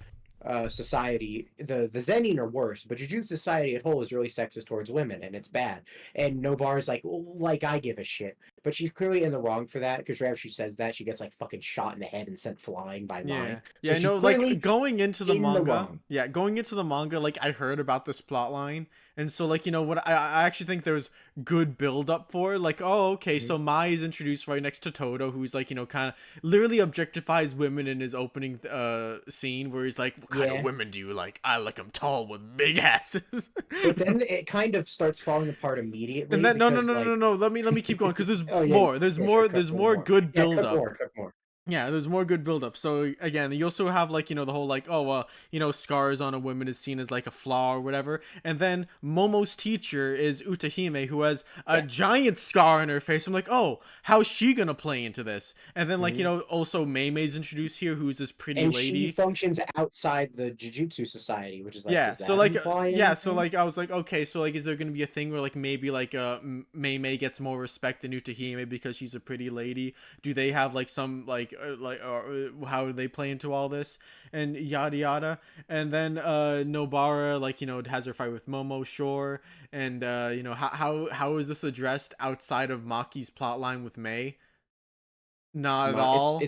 society, the Zenin are worse, but Jujutsu society at whole is really sexist towards women, and it's bad. And Nobara's like, well, like I give a shit, but she's clearly in the wrong for that because whenever she says that, she gets like fucking shot in the head and sent flying by Mai. Yeah, So no, like going into the manga. Yeah, going into the manga, like I heard about this plot line, and so like what I actually think there's good build up for, like, oh okay, so Mai is introduced right next to Todo, who's like kind of literally objectifies women in his opening scene, where he's like, what kind of women do you like? I like them tall with big asses. But then it kind of starts falling apart immediately. And then no, let me keep going because there's more. There's more good build up. Yeah, there's more good build up. So again, you also have like the whole like, oh scars on a woman is seen as like a flaw or whatever. And then Momo's teacher is Utahime, who has a giant scar on her face. I'm like, oh, how's she gonna play into this? And then like also Mei's introduced here, who's this pretty lady. She functions outside the Jujutsu society, which is like so like I was like, okay, so like is there gonna be a thing where like maybe like Mei gets more respect than Utahime because she's a pretty lady? Do they have like some like how do they play into all this and yada yada? And then Nobara like has her fight with Momo, sure, and how is this addressed outside of Maki's plotline with Mei? Not at all.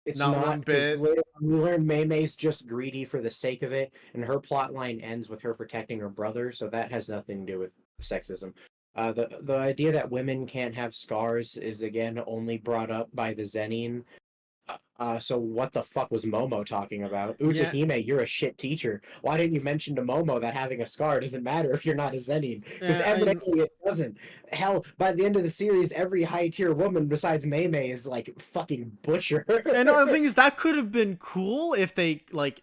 It's not one bit. We learn Mei's just greedy for the sake of it, and her plotline ends with her protecting her brother, so that has nothing to do with sexism. The idea that women can't have scars is again only brought up by the Zenin. So what the fuck was Momo talking about? Utahime, you're a shit teacher. Why didn't you mention to Momo that having a scar doesn't matter if you're not a Zenin? Because evidently it doesn't. Hell, by the end of the series, every high tier woman besides Mei is like fucking butcher. And the thing is, that could have been cool if they like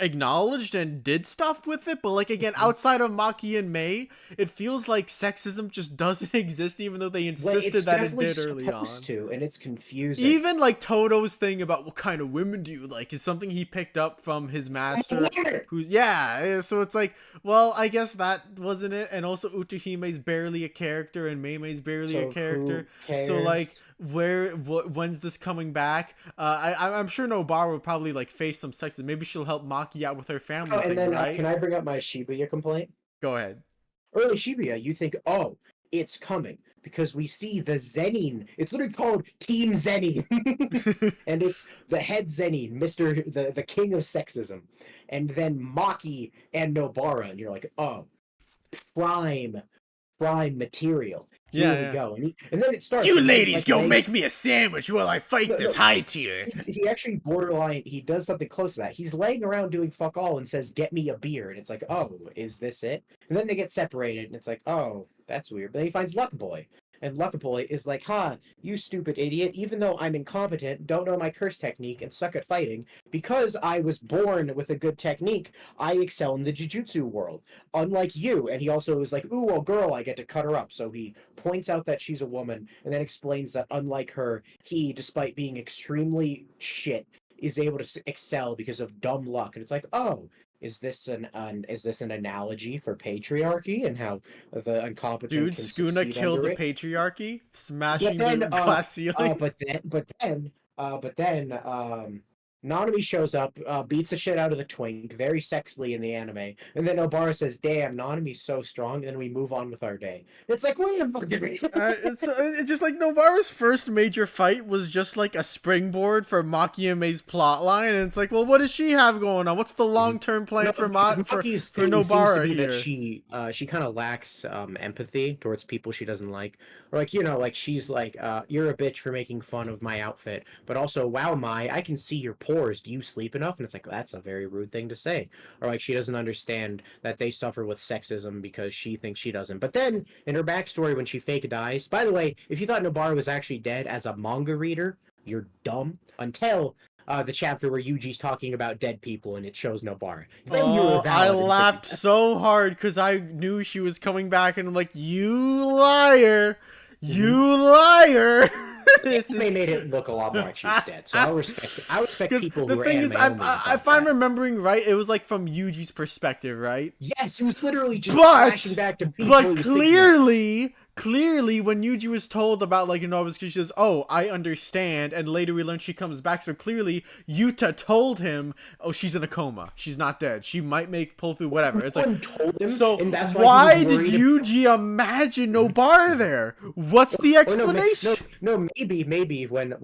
acknowledged and did stuff with it, but like again, outside of Maki and Mei, it feels like sexism just doesn't exist, even though they insisted that it did early on. And it's confusing. Even like Toto's thing about what kind of women do you like is something he picked up from his master, who's so it's like, well, I guess that wasn't it, and also Uchihime's barely a character and Mei's barely a character, so like. When's this coming back? I'm sure Nobara will probably like face some sexism. Maybe she'll help Maki out with her family thing, right? Can I bring up my Shibuya complaint? Go ahead. Early Shibuya, you think, oh, it's coming because we see the Zenin. It's literally called Team Zenin, and it's the head Zenin, the king of sexism, and then Maki and Nobara, and you're like, oh, prime material. Here we go. And then it starts. You ladies like, go make me a sandwich while I fight this high tier. He actually borderline, he does something close to that. He's laying around doing fuck all and says, get me a beer. And it's like, oh, is this it? And then they get separated and it's like, oh, that's weird. But then he finds Luck Boy. And Luck Boy is like, ha, you stupid idiot. Even though I'm incompetent, don't know my curse technique, and suck at fighting, because I was born with a good technique, I excel in the Jujutsu world. Unlike you. And he also is like, ooh, a girl, I get to cut her up. So he points out that she's a woman, and then explains that unlike her, he, despite being extremely shit, is able to excel because of dumb luck. And it's like, oh, is this an analogy for patriarchy and how the incompetent dude Skuna killed the patriarchy, smashing the glass ceiling? But then Nanami shows up, beats the shit out of the twink, very sexily in the anime, and then Nobara says, damn, Nanami's so strong, and then we move on with our day. It's like, wait a fucking minute. It's just like Nobara's first major fight was just like a springboard for Maki and Mei's plotline, and it's like, well, what does she have going on? What's the long-term plan for Nobara here? That she kind of lacks empathy towards people she doesn't like. Or like, you know, like she's like, you're a bitch for making fun of my outfit, but also, wow, I can see your pores. Do you sleep enough? And it's like, that's a very rude thing to say. Or like, she doesn't understand that they suffer with sexism because she thinks she doesn't. But then in her backstory, when she fake dies, by the way, if you thought Nobara was actually dead as a manga reader, you're dumb. Until the chapter where Yuji's talking about dead people and it shows Nobara. I laughed so hard because I knew she was coming back, and I'm like, you liar. You liar! They made it look a lot more like she's dead, so I respect people who are anime. If I'm remembering right, it was like from Yuji's perspective, right? Yes, it was literally just flashing back to people. But clearly, when Yuji was told about, like, you know, because she says, oh, I understand, and later we learn she comes back, so clearly Yuta told him, oh, she's in a coma. She's not dead. She might pull through, whatever. It's like, told him, so why did Yuji imagine Nobara there? What's the explanation? Maybe when that's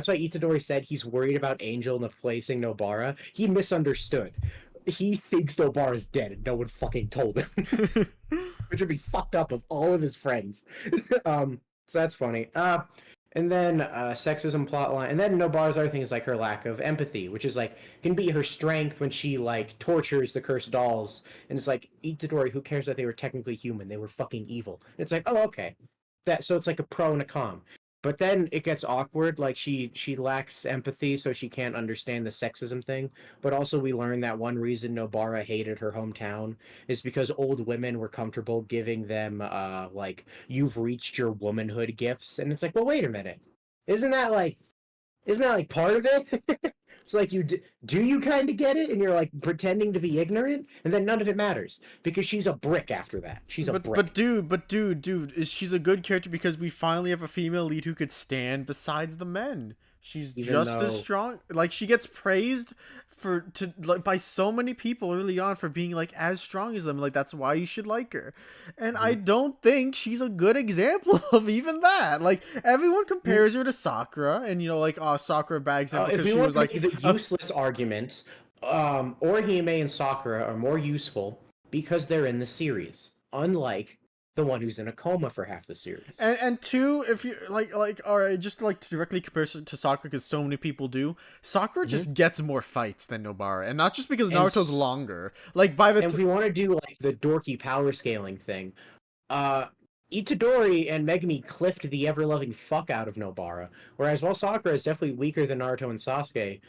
why Itadori said he's worried about Angel replacing Nobara. He misunderstood. He thinks Nobara's dead and no one fucking told him. Which would be fucked up of all of his friends. So that's funny. And then sexism plotline. And then Nobara's other thing is like her lack of empathy, which is like can be her strength when she like tortures the cursed dolls. And it's like, Itadori, who cares that they were technically human? They were fucking evil. And it's like, oh, okay. So it's like a pro and a con. But then it gets awkward, like she lacks empathy, so she can't understand the sexism thing. But also we learn that one reason Nobara hated her hometown is because old women were comfortable giving them, like, you've reached your womanhood gifts. And it's like, well, wait a minute. Isn't that like part of it? It's like, do you kind of get it? And you're like pretending to be ignorant, and then none of it matters because she's a brick after that. She's a brick. But dude, she's a good character because we finally have a female lead who could stand besides the men. She's as strong. Like, she gets praised by so many people early on for being like as strong as them. Like, that's why you should like her. And I don't think she's a good example of even that. Like, everyone compares her to Sakura, and you know, like, oh, Sakura bags out because she was like the useless argument. Orihime and Sakura are more useful because they're in the series, unlike the one who's in a coma for half the series. And two, if you like all right, just like to directly compare to Sakura, because so many people do, Sakura just gets more fights than Nobara, and not just because Naruto's longer. Like, if we want to do like the dorky power scaling thing, Itadori and Megumi cliffed the ever-loving fuck out of Nobara, whereas while Sakura is definitely weaker than Naruto and Sasuke,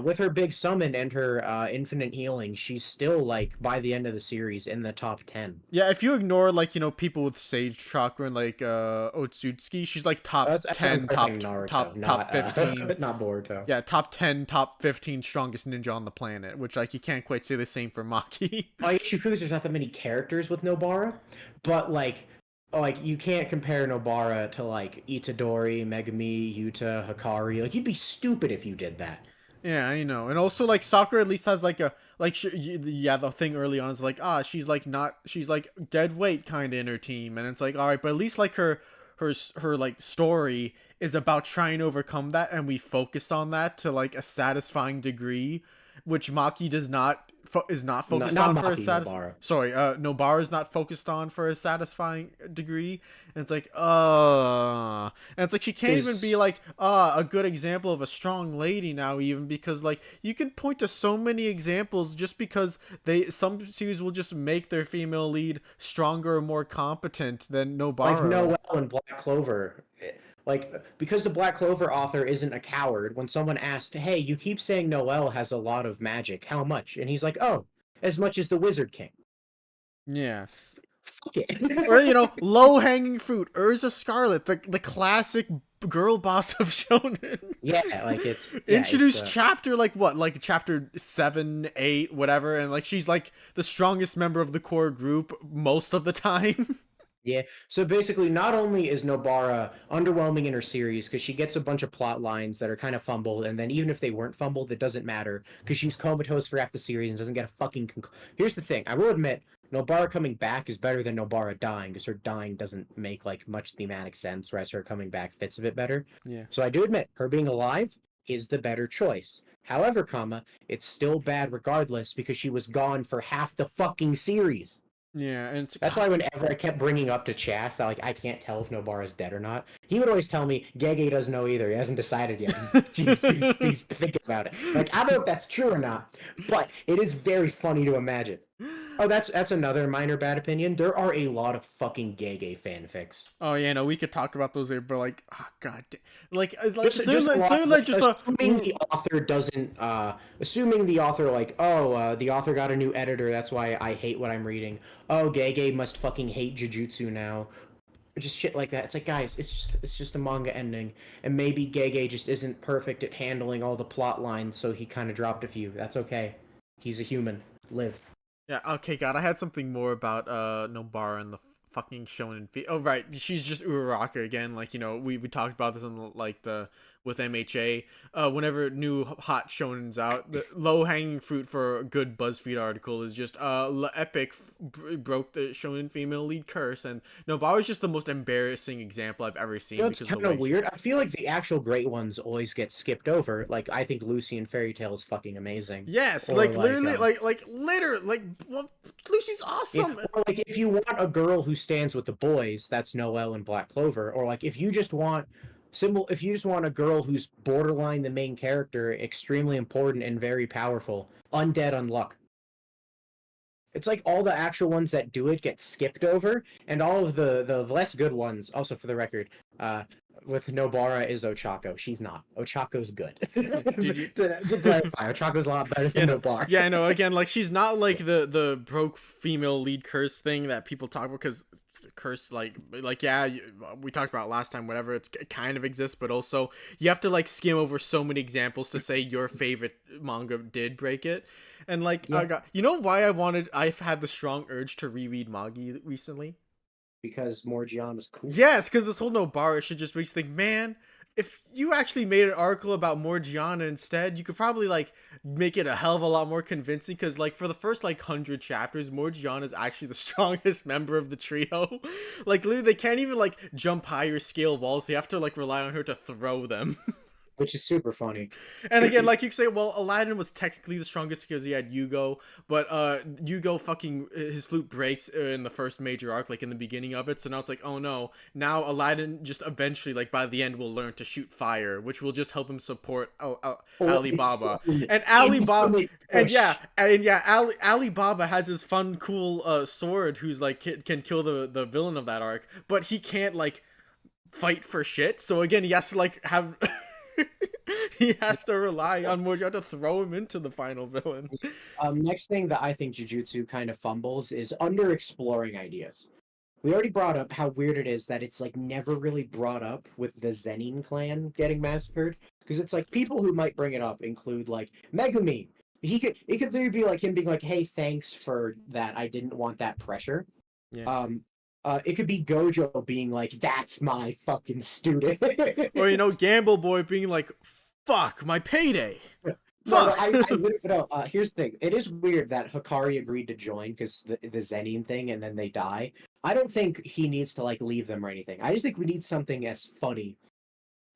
With her big summon and her infinite healing, she's still like by the end of the series in the top 10. Yeah, if you ignore like people with Sage Chakra and like Otsutsuki, she's like top That's what I'm 10, putting Naruto, top not 15. not Boruto. Yeah, top 10, top 15 strongest ninja on the planet, which like you can't quite say the same for Maki. Shuku's there's not that many characters with Nobara, but like you can't compare Nobara to like Itadori, Megami, Yuta, Hikari. Like you'd be stupid if you did that. Yeah, I know. And also like Sakura at least has like a yeah, the thing early on is like she's like not she's like dead weight kind of in her team, and it's like all right, but at least like her like story is about trying to overcome that, and we focus on that to like a satisfying degree, which Maki does not is not focused not on Maki, for a Nobara. sorry, Nobara is not focused on for a satisfying degree, and it's like and it's like she can't even be like a good example of a strong lady now, even because like you can point to so many examples just because some series will just make their female lead stronger or more competent than Nobara. Like Noelle and Black Clover. Like, because the Black Clover author isn't a coward, when someone asked, hey, you keep saying Noelle has a lot of magic, how much? And he's like, oh, as much as the Wizard King. Yeah. Fuck it. Or, low-hanging fruit, Urza Scarlet, the classic girl boss of shonen. Yeah, like it's... Introduced chapter, like, what? Like, chapter 7, 8, whatever, and, like, she's, like, the strongest member of the core group most of the time. Yeah, so basically, not only is Nobara underwhelming in her series, because she gets a bunch of plot lines that are kind of fumbled, and then even if they weren't fumbled, it doesn't matter, because she's comatose for half the series and doesn't get a fucking Here's the thing, I will admit, Nobara coming back is better than Nobara dying, because her dying doesn't make, like, much thematic sense, whereas her coming back fits a bit better. Yeah. So I do admit, her being alive is the better choice. However, it's still bad regardless, because she was gone for half the fucking series. Yeah, and that's why whenever I kept bringing up to Chas that like I can't tell if Nobara's dead or not, he would always tell me Gege doesn't know either. He hasn't decided yet. He's thinking about it. Like I don't know if that's true or not, but it is very funny to imagine. Oh, that's another minor bad opinion. There are a lot of fucking Gege fanfics. Oh yeah, no, we could talk about those later, but like, oh god, assuming the author doesn't, assuming the author like, the author got a new editor, that's why I hate what I'm reading. Oh, Gege must fucking hate Jujutsu now. Just shit like that. It's like, guys, it's just a manga ending, and maybe Gege just isn't perfect at handling all the plot lines, so he kind of dropped a few. That's okay. He's a human. Live. Yeah, okay, God, I had something more about Nobara and the fucking shonen oh, right, she's just Uraraka again, like, we talked about this on, like, with MHA, whenever new hot shonen's out, the low-hanging fruit for a good BuzzFeed article is just, Epic broke the shonen female lead curse, and Nobara's just the most embarrassing example I've ever seen. It's kind of weird. I feel like the actual great ones always get skipped over. Like, I think Lucy and Fairy Tail is fucking amazing. Yes, literally, well, Lucy's awesome! If you want a girl who stands with the boys, that's Noelle and Black Clover, or, like, if you just want a girl who's borderline the main character, extremely important and very powerful, Undead Unluck. It's like all the actual ones that do it get skipped over, and all of the less good ones, also for the record, with Nobara is Ochako. She's not. Ochako's good. to clarify, Ochako's a lot better than Nobara. Yeah, I know. Again, like, she's not like the broke female lead curse thing that people talk about, because curse, like yeah, we talked about last time, whatever, it kind of exists, but also you have to like skim over so many examples to say your favorite manga did break it. And like, yeah. I've had the strong urge to reread Magi recently. Because Morgiana is cool. Yes, because this whole Nobara shit just makes you think, man, if you actually made an article about Morgiana instead, you could probably like make it a hell of a lot more convincing, because like for the first like 100 chapters, Morgiana is actually the strongest member of the trio. Like literally, they can't even like jump higher scale walls. They have to like rely on her to throw them. Which is super funny. And again, like you say, well, Aladdin was technically the strongest because he had Yugo, but Yugo fucking, his flute breaks in the first major arc, like in the beginning of it, so now it's like, oh no, now Aladdin just eventually, like by the end, will learn to shoot fire, which will just help him support Alibaba. And Alibaba, Alibaba has his fun, cool sword who's like, can kill the villain of that arc, but he can't like fight for shit, so again, he has to like have... He has to rely on Mojo to throw him into the final villain. Next thing that I think Jujutsu kind of fumbles is under-exploring ideas. We already brought up how weird it is that it's like never really brought up with the Zenin clan getting massacred. Because it's like people who might bring it up include like Megumi. It could literally be like him being like, "Hey, thanks for that. I didn't want that pressure." Yeah. It could be Gojo being like, "That's my fucking student." Or Gamble Boy being like, "Fuck my payday." No, I literally, no. Here's the thing. It is weird that Hikari agreed to join because the Zenin thing, and then they die. I don't think he needs to like leave them or anything. I just think we need something as funny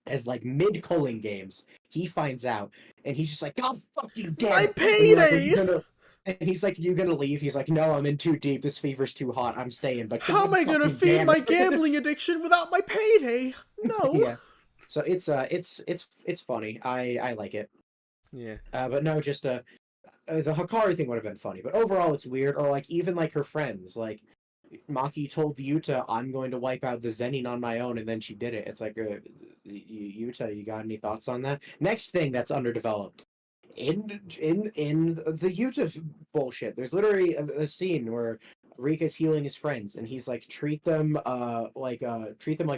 as like mid-culling games. He finds out, and he's just like, "God fucking damn My it!" payday. And he's like, "You gonna leave?" He's like, "No, I'm in too deep. This fever's too hot. I'm staying." But how am I gonna feed my gambling addiction without my payday? No. Yeah. So it's funny. I like it. Yeah. But no, just the Hikari thing would have been funny. But overall, it's weird. Or like even like her friends, like Maki told Yuta, "I'm going to wipe out the Zenin on my own," and then she did it. It's like, Yuta, you got any thoughts on that? Next thing that's underdeveloped in the Yuta bullshit. There's literally a scene where Rika's healing his friends, and he's like, treat them like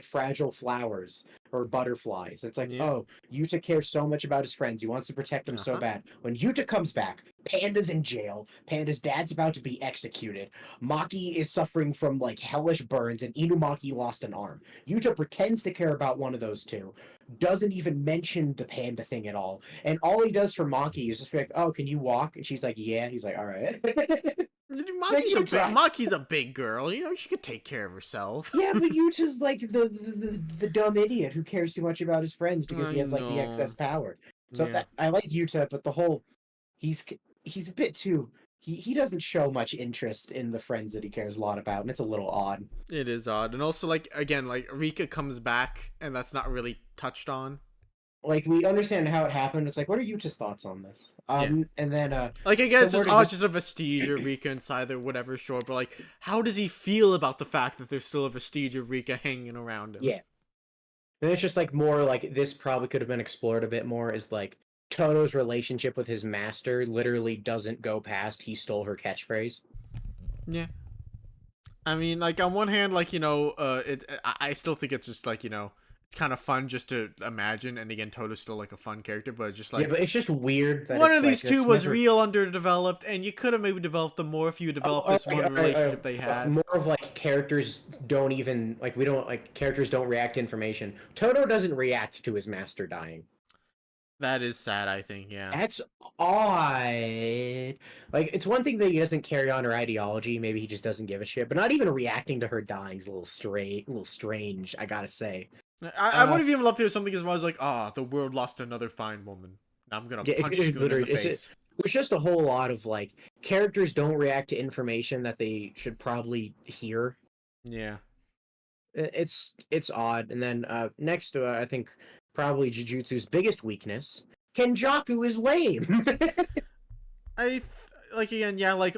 fragile flowers or butterflies. It's like, oh, Yuta cares so much about his friends. He wants to protect them so bad. When Yuta comes back, Panda's in jail. Panda's dad's about to be executed. Maki is suffering from like hellish burns, and Inumaki lost an arm. Yuta pretends to care about one of those two. Doesn't even mention the panda thing at all. And all he does for Maki is just be like, "Oh, can you walk?" And she's like, "Yeah." He's like, "All right." Maki's a big girl. She could take care of herself. Yeah, but Yuta's like the dumb idiot who cares too much about his friends because he has like the excess power. So I like Yuta, but the whole he's a bit too. He doesn't show much interest in the friends that he cares a lot about, and it's a little odd. It is odd, and also like again, like Rika comes back, and that's not really touched on. Like we understand how it happened. It's like, what are Yuta's thoughts on this? And then like I guess it's just a vestige of Rika inside there, whatever, sure. But like, how does he feel about the fact that there's still a vestige of Rika hanging around him? Yeah, and it's just like more like this probably could have been explored a bit more. Is like Toto's relationship with his master literally doesn't go past he stole her catchphrase. Yeah. I mean, like on one hand, like I still think it's just like it's kind of fun just to imagine, and again, Toto's still like a fun character, but it's just like but it's just weird that one of these two was real underdeveloped, and you could have maybe developed them more if you developed this one relationship they had. More of like characters don't even like characters don't react to information. Toto doesn't react to his master dying. That is sad, I think. Yeah, that's odd. Like, it's one thing that he doesn't carry on her ideology. Maybe he just doesn't give a shit. But not even reacting to her dying is a little strange. I gotta say. I would have even loved to hear something as well as like, the world lost another fine woman. I'm gonna punch you in the face. There's just a whole lot of like characters don't react to information that they should probably hear. Yeah, it's odd. And then next, I think. Probably Jujutsu's biggest weakness. Kenjaku is lame.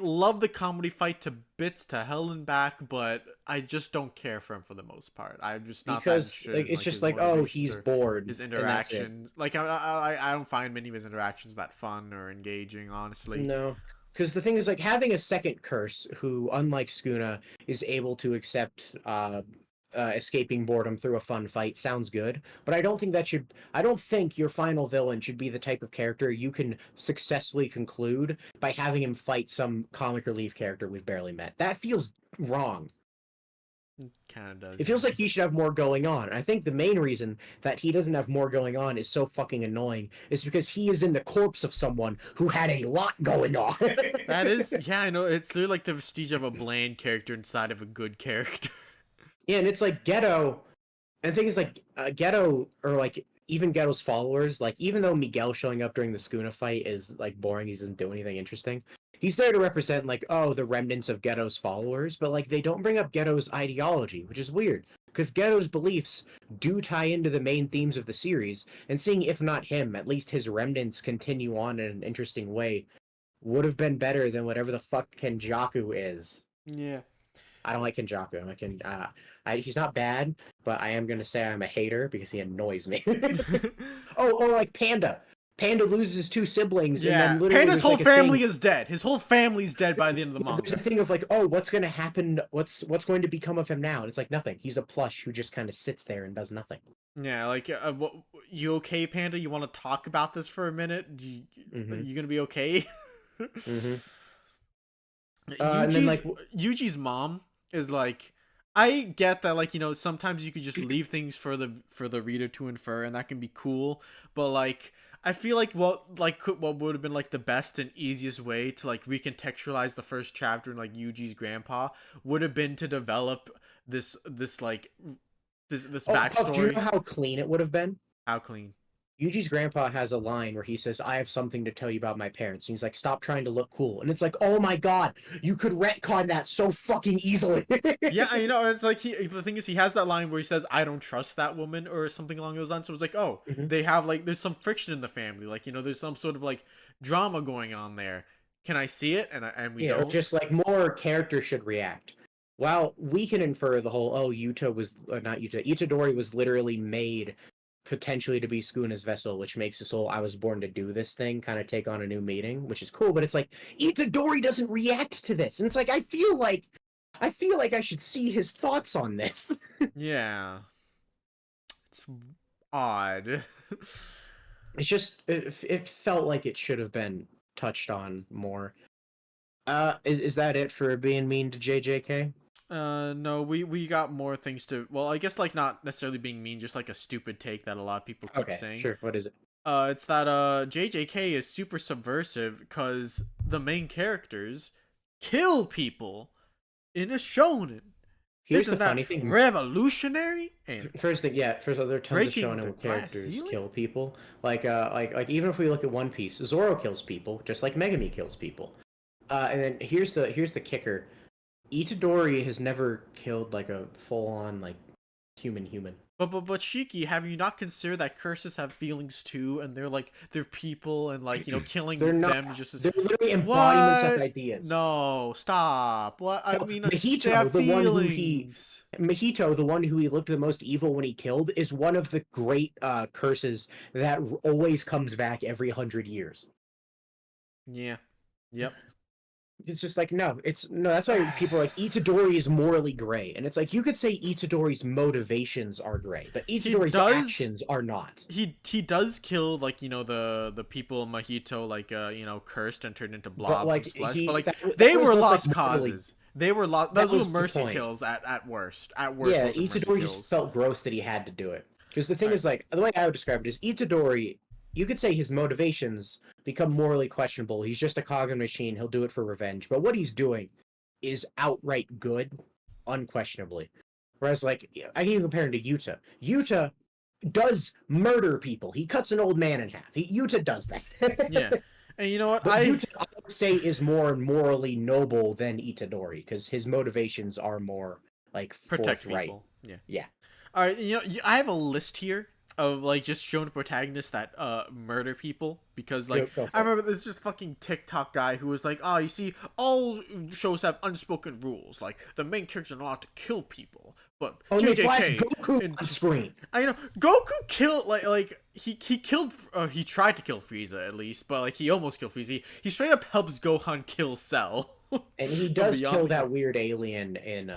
Love the comedy fight to bits, to hell and back, but I just don't care for him for the most part. I'm just not because that it's just like, oh, he's bored. His interaction, like I don't find many of his interactions that fun or engaging, honestly. No, because the thing is, like, having a second curse who, unlike Skuna, is able to accept escaping boredom through a fun fight sounds good, but I don't think your final villain should be the type of character you can successfully conclude by having him fight some comic relief character we've barely met. That feels wrong. Kind of does. It feels like he should have more going on. I think the main reason that he doesn't have more going on is so fucking annoying is because he is in the corpse of someone who had a lot going on. That is, yeah, I know. It's literally like the vestige of a bland character inside of a good character. Yeah, and it's like Geto, and the thing is like Geto, or like even Geto's followers, like even though Miguel showing up during the Skuna fight is like boring, he doesn't do anything interesting. He's there to represent like, oh, the remnants of Geto's followers, but like they don't bring up Geto's ideology, which is weird because Geto's beliefs do tie into the main themes of the series, and seeing if not him, at least his remnants continue on in an interesting way would have been better than whatever the fuck Kenjaku is. Yeah. I don't like Kenjaku. He's not bad, but I am gonna say I'm a hater because he annoys me. Or like Panda. Panda loses two siblings, and Yeah, then literally Panda's there's whole like a family thing. is dead. His whole family's dead by the end of the There's a manga. thing of like, oh, what's gonna happen? What's going to become of him now? And it's like nothing. He's a plush who just kind of sits there and does nothing. Yeah, like, you okay, Panda? You want to talk about this for a minute? Mm-hmm. You gonna be okay? Mm-hmm. And then like, Yuji's mom is like, I get that, like, sometimes you could just leave things for the reader to infer, and that can be cool. But like, I feel like what would have been like the best and easiest way to like recontextualize the first chapter in like Yuji's grandpa would have been to develop this like this Puff, do you know backstory. how clean it would have been? How clean? Yuji's grandpa has a line where he says, "I have something to tell you about my parents." And he's like, "Stop trying to look cool." And it's like, "Oh my god, you could retcon that so fucking easily." Yeah, it's like the thing is he has that line where he says, "I don't trust that woman" or something along those lines. So it's like, oh, Mhm. they have like there's some friction in the family, like there's some sort of like drama going on there. Can I see it? And we Yeah, or don't. just like more characters should react. While we can infer the whole, oh, Yuta was not Yuta, Itadori was literally made potentially to be Sukuna's vessel, which makes this whole "I was born to do this" thing kind of take on a new meaning, which is cool. But it's like Itadori doesn't react to this, and it's like I feel like I should see his thoughts on this. Yeah, it's odd. It's just it felt like it should have been touched on more. Is that it for being mean to JJK? No, we got more things to. Well, I guess like not necessarily being mean, just like a stupid take that a lot of people keep Okay, saying. sure. What is it? It's that JJK is super subversive because the main characters kill people in a shonen. Here's Isn't the that funny thing. revolutionary and First thing, yeah. First, there are tons of breaking shonen the where glass characters ceiling? kill people. Like even if we look at One Piece, Zoro kills people, just like Megami kills people. And then here's the kicker: Itadori has never killed like a full on like human. But Shiki, have you not considered that curses have feelings too, and they're people, and like killing They're not. them just They're literally embodiments of what? ideas. No, stop. What I No, mean, they Mahito, have the one who feelings. Mahito, the one who he looked the most evil when he killed, is one of the great curses that always comes back every 100 years. Yeah. Yep. It's just like no, it's no. That's why people are like Itadori is morally gray, and it's like you could say Itadori's motivations are gray, but Itadori's actions are not. He does kill like the people Mahito like cursed and turned into But blobs like of flesh, he, but like that they was were less, lost like, morally, causes. They were lost. that Those were was the mercy point. kills at worst. At worst, Yeah, those were mercy Itadori just kills. felt gross that he had to do it. Because the thing Right. is, like, the way I would describe it is Itadori, you could say his motivations become morally questionable. He's just a cog in a machine. He'll do it for revenge. But what he's doing is outright good, unquestionably. Whereas, like, I can even compare him to Yuta. Yuta does murder people. He cuts an old man in half. Yuta does that. Yeah, and you know what? But Yuta, I would say, is more morally noble than Itadori, because his motivations are more, like, protect forthright. people. Yeah. Yeah. All right, I have a list here of like just showing protagonists that murder people because like Go I remember there's just fucking TikTok guy who was like, oh, you see, all shows have unspoken rules. Like the main character's not allowed to kill people, but JJK Goku on screen. I know Goku killed like he killed he tried to kill Frieza at least, but like he almost killed Frieza. He straight up helps Gohan kill Cell. And he does kill that weird alien in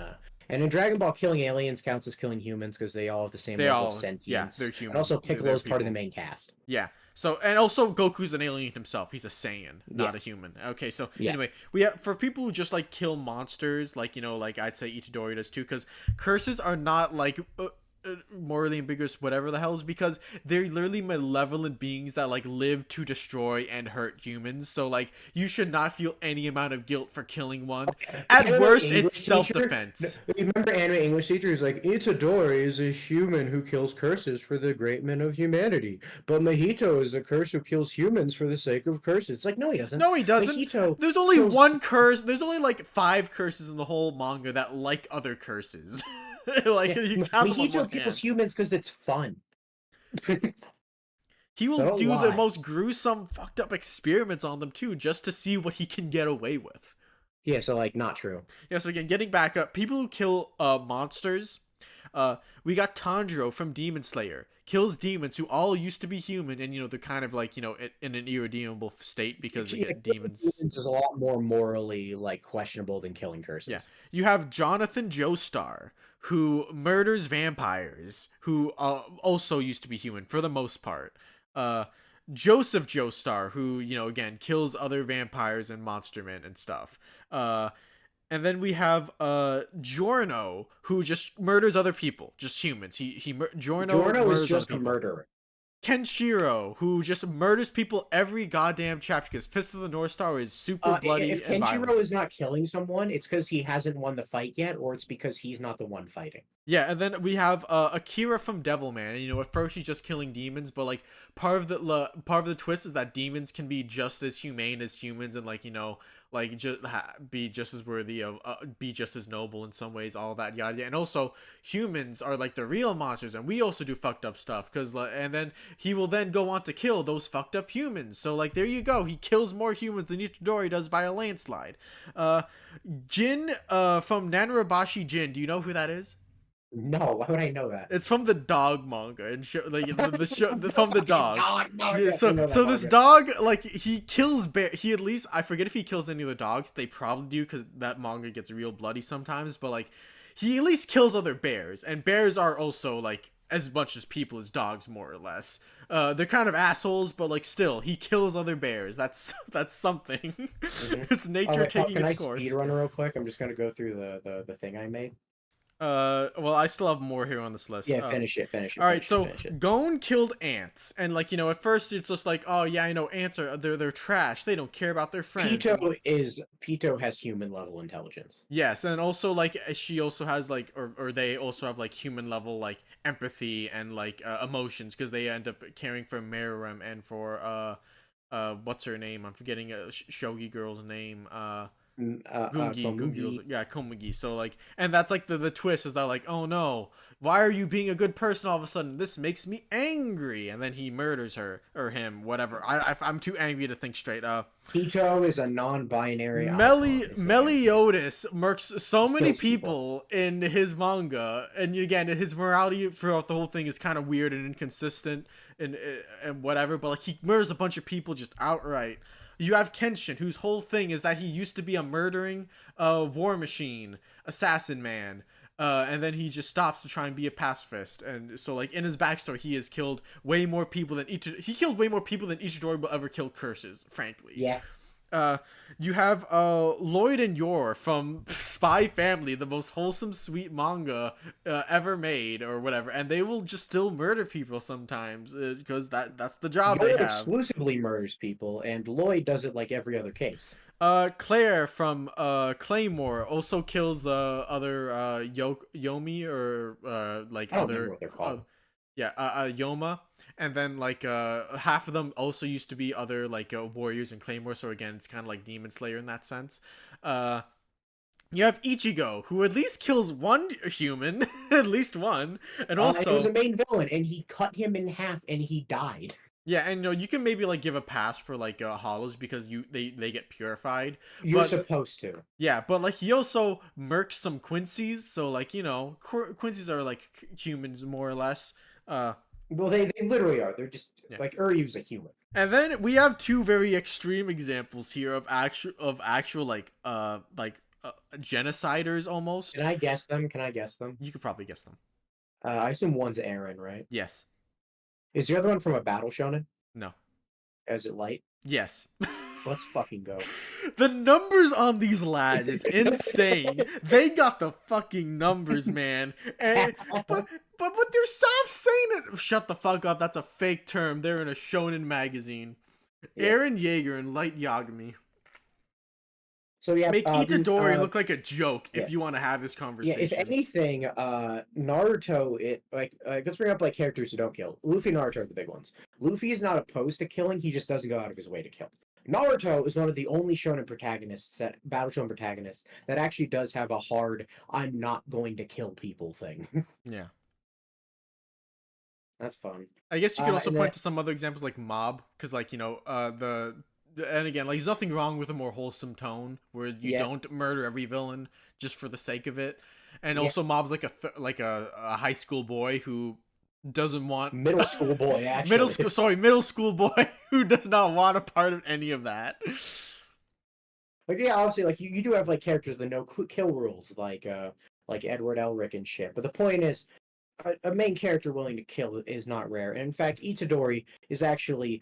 and in Dragon Ball, killing aliens counts as killing humans because they all have the same level of sentience. Yeah, they're human. And also Piccolo's part of the main cast. Yeah. So and also Goku's an alien himself. He's a Saiyan, not a human. Okay, so anyway, we have for people who just like kill monsters, like like I'd say Itadori does too, because curses are not like morally ambiguous, whatever the hell, is because they're literally malevolent beings that like live to destroy and hurt humans. So like you should not feel any amount of guilt for killing one. At worst, it's self-defense. Remember anime English teacher who's like, Itadori is a human who kills curses for the great men of humanity, but Mahito is a curse who kills humans for the sake of curses. It's like, no, he doesn't. No, he doesn't. Mahito There's only one curse. There's only like 5 curses in the whole manga that like other curses. Like you count Mahito kills humans because it's fun. He will do the most gruesome, fucked up experiments on them too, just to see what he can get away with. Yeah, so like not true. Yeah, so again, getting back up, people who kill monsters. We got Tanjiro from Demon Slayer. Kills demons who all used to be human, and they're kind of like in an irredeemable state because Yeah, again, killing demons. demons is a lot more morally like questionable than killing Yeah, curses. you have Jonathan Joestar who murders vampires who also used to be human for the most part. Uh, Joseph Joestar who again kills other vampires and monster men and stuff. And then we have Giorno, who just murders other people, just humans. Giorno Giorno is murders other just a people. murderer. Kenshiro, who just murders people every goddamn chapter because Fist of the North Star is super bloody If and Kenshiro violent. is not killing someone, it's because he hasn't won the fight yet, or it's because he's not the one fighting. Yeah, and then we have Akira from Devilman. And, at first he's just killing demons, but like part of the twist is that demons can be just as humane as humans, and like just be just as worthy of be just as noble in some ways, all that yada. And also humans are like the real monsters, and we also do fucked up stuff. And then he will then go on to kill those fucked up humans. So like there you go, he kills more humans than Itadori does by a landslide. Jin from Nanarabashi Jin. Do you know who that is? No, why would I know that? It's from the dog manga and from the dog. Manga. Yeah, so this dog like he kills bear. He at least I forget if he kills any of the dogs. They probably do because that manga gets real bloody sometimes. But like he at least kills other bears, and bears are also like as much as people as dogs more or less. They're kind of assholes, but like still he kills other bears. That's something. Mm-hmm. It's nature taking its course. Can I speedrun real quick? I'm just gonna go through the thing I made. Well, I still have more here on this list. Yeah, finish it. All right, so Gon killed ants, and like at first it's just like, oh yeah, I know ants are they're trash. They don't care about their friends. Pito has human level intelligence. Yes, and also like she also has like, or they also have like human level like empathy and like emotions because they end up caring for Meruem and for what's her name? I'm forgetting a Shogi girl's name. Gungi. Yeah, Komugi. So like, and that's like the twist is that like, oh no, why are you being a good person all of a sudden? This makes me angry, and then he murders her or him, whatever. I'm too angry to think straight. Pito is a non-binary. Meliodas murks so many people in his manga, and again, his morality throughout the whole thing is kind of weird and inconsistent and whatever. But like, he murders a bunch of people just outright. You have Kenshin, whose whole thing is that he used to be a murdering war machine, assassin man. And then he just stops to try and be a pacifist. And so, like, in his backstory, he has killed way more people than he killed way more people than Itadori will ever kill curses, frankly. Yeah. You have Lloyd and Yor from Spy Family, the most wholesome, sweet manga ever made, or whatever, and they will just still murder people sometimes because that's the job they have. Exclusively murders people, and Lloyd does it like every other case. Claire from Claymore also kills other Yomi or like I don't other remember what they're called. Yoma, and then like half of them also used to be other like warriors in Claymore, so again it's kind of like Demon Slayer in that sense. You have Ichigo, who at least kills one human, at least one, and also he was a main villain, and he cut him in half, and he died. Yeah, and you can maybe like give a pass for like hollows because they get purified. You're supposed to. Yeah, but like he also murks some Quincy's, so like Quincy's are like humans more or less. Well, they literally are. They're just like Uryu's a human. And then we have two very extreme examples here of actual like genociders almost. Can I guess them? You could probably guess them. I assume one's Aaron, right? Yes. Is the other one from a battle shonen? No. Is it light? Yes. Let's fucking go. The numbers on these lads is insane. They got the fucking numbers, man. And but they're soft saying it. Shut the fuck up. That's a fake term. They're in a shonen magazine. Yeah. Eren Yeager and Light Yagami. So yeah, make Itadori look like a joke if you want to have this conversation. Yeah, if anything, Naruto, let's bring up like characters who don't kill. Luffy and Naruto are the big ones. Luffy is not opposed to killing; he just doesn't go out of his way to kill. Naruto is one of the only shonen protagonists, battle shonen protagonists, that actually does have a hard "I'm not going to kill people" thing. Yeah, that's fun. I guess you could also point to some other examples like Mob, because like the and again, like, there's nothing wrong with a more wholesome tone where you don't murder every villain just for the sake of it. And also, Mob's like a high school boy who doesn't want middle school boy, actually. middle school boy who does not want a part of any of that. Like, yeah, obviously, like you do have like characters with no kill rules, like Edward Elric and shit. But the point is, a main character willing to kill is not rare. And in fact, Itadori is actually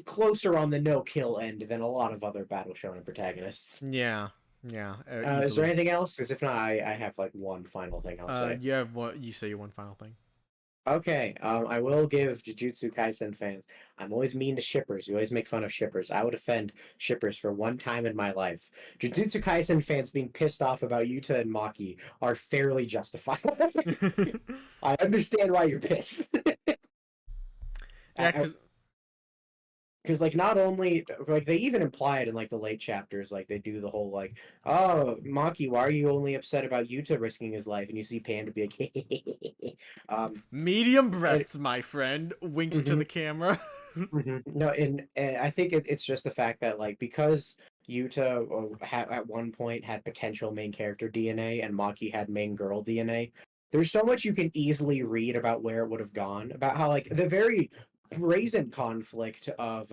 closer on the no-kill end than a lot of other Battle Shonen protagonists. Yeah. Is there anything else? Because if not, I have like one final thing I'll say. Yeah, what you say? Your one final thing. Okay, I will give Jujutsu Kaisen fans. I'm always mean to shippers. You always make fun of shippers. I would offend shippers for one time in my life. Jujutsu Kaisen fans being pissed off about Yuta and Maki are fairly justified. I understand why you're pissed. Yeah, because like not only like they even imply it in like the late chapters, like they do the whole like, oh Maki, why are you only upset about Yuta risking his life? And you see Panda be like, medium breasts, my friend. Winks to the camera. No, and I think it's just the fact that like because Yuta at one point had potential main character DNA and Maki had main girl DNA. There's so much you can easily read about where it would have gone, about how like the very brazen conflict of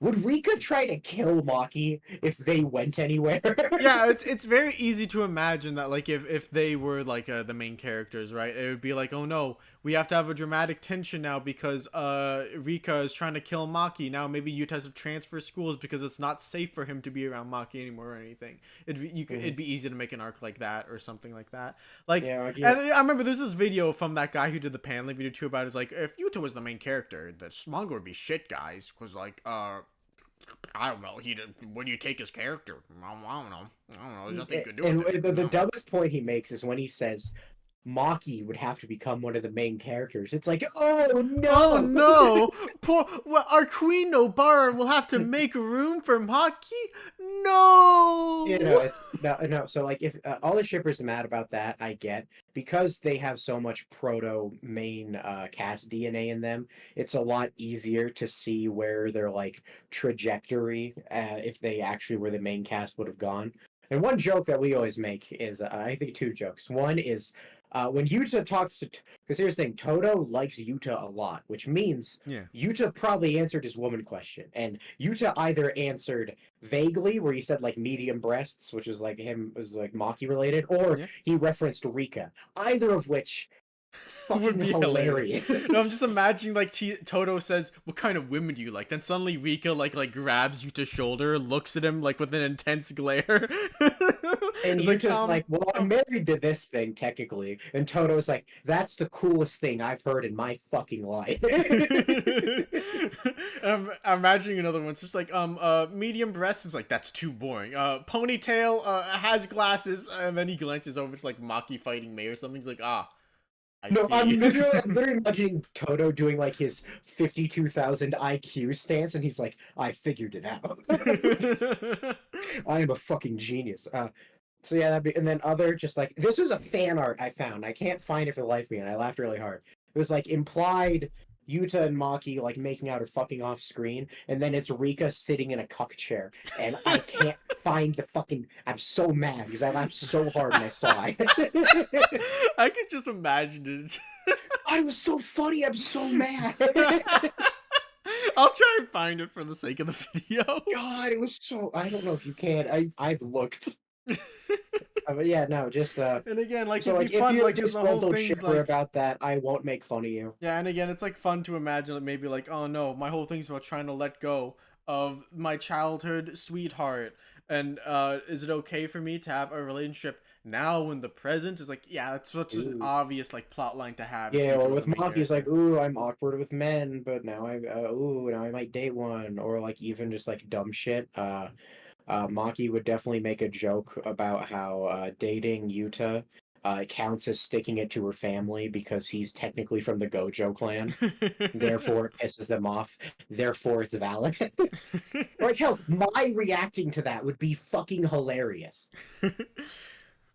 would Rika try to kill Maki if they went anywhere? Yeah, it's very easy to imagine that like if they were like the main characters, right? It would be like, oh no, we have to have a dramatic tension now because Rika is trying to kill Maki. Now maybe Yuta has to transfer schools because it's not safe for him to be around Maki anymore or anything. It'd be easy to make an arc like that or something like that. Like, and I remember there's this video from that guy who did the paneling video too about it. It's like if Yuta was the main character, the manga would be shit, guys, because like I don't know. When you take his character, I don't know. There's nothing you can do. And the dumbest point he makes is when he says Maki would have to become one of the main characters. It's like, oh no, oh no, our Queen Nobara will have to make room for Maki. No, you know, it's no. So like, if all the shippers are mad about that, I get, because they have so much proto main cast DNA in them. It's a lot easier to see where their like trajectory, if they actually were the main cast, would have gone. And one joke that we always make is, I think two jokes. One is when Yuta talks to, because here's the thing, Todo likes Yuta a lot, which means Yuta probably answered his woman question. And Yuta either answered vaguely, where he said like medium breasts, which is like him, was like Maki related, or he referenced Rika. Either of which would be hilarious. No, I'm just imagining like Todo says, "What kind of women do you like?" Then suddenly Rika like grabs Yuta's shoulder, looks at him like with an intense glare, and you're just like, "Well, I'm married to this thing technically," and Toto's like, "That's the coolest thing I've heard in my fucking life." I'm imagining another one. It's just like medium breasts. It's like, that's too boring. Ponytail has glasses, and then he glances over to like Maki fighting May or something. He's like, I see. I'm literally imagining Toto doing like his 52,000 IQ stance, and he's like, I figured it out. I am a fucking genius. So yeah, and then other just like, this is a fan art I found. I can't find it for the life of me, and I laughed really hard. It was like implied Yuta and Maki like making out or fucking off screen, and then it's Rika sitting in a cuck chair, and I can't find the fucking. I'm so mad because I laughed so hard when I saw it. I could just imagine it. I was so funny. I'm so mad. I'll try and find it for the sake of the video. God, it was so. I don't know if you can. I've looked. But yeah, no, just and again, like, so it'd like be fun, if you're like, just the whole thing's like about that, I won't make fun of you. Yeah, and again, it's like fun to imagine that maybe like, oh no, my whole thing's about trying to let go of my childhood sweetheart, and is it okay for me to have a relationship now in the present? Is like, yeah, it's such an obvious like plot line to have. Yeah, or with Maki's like, ooh, I'm awkward with men, but now now I might date one, or like even just like dumb shit. Maki would definitely make a joke about how dating Yuta counts as sticking it to her family because he's technically from the Gojo clan. Therefore, it pisses them off. Therefore, it's valid. Like, hell, my reacting to that would be fucking hilarious.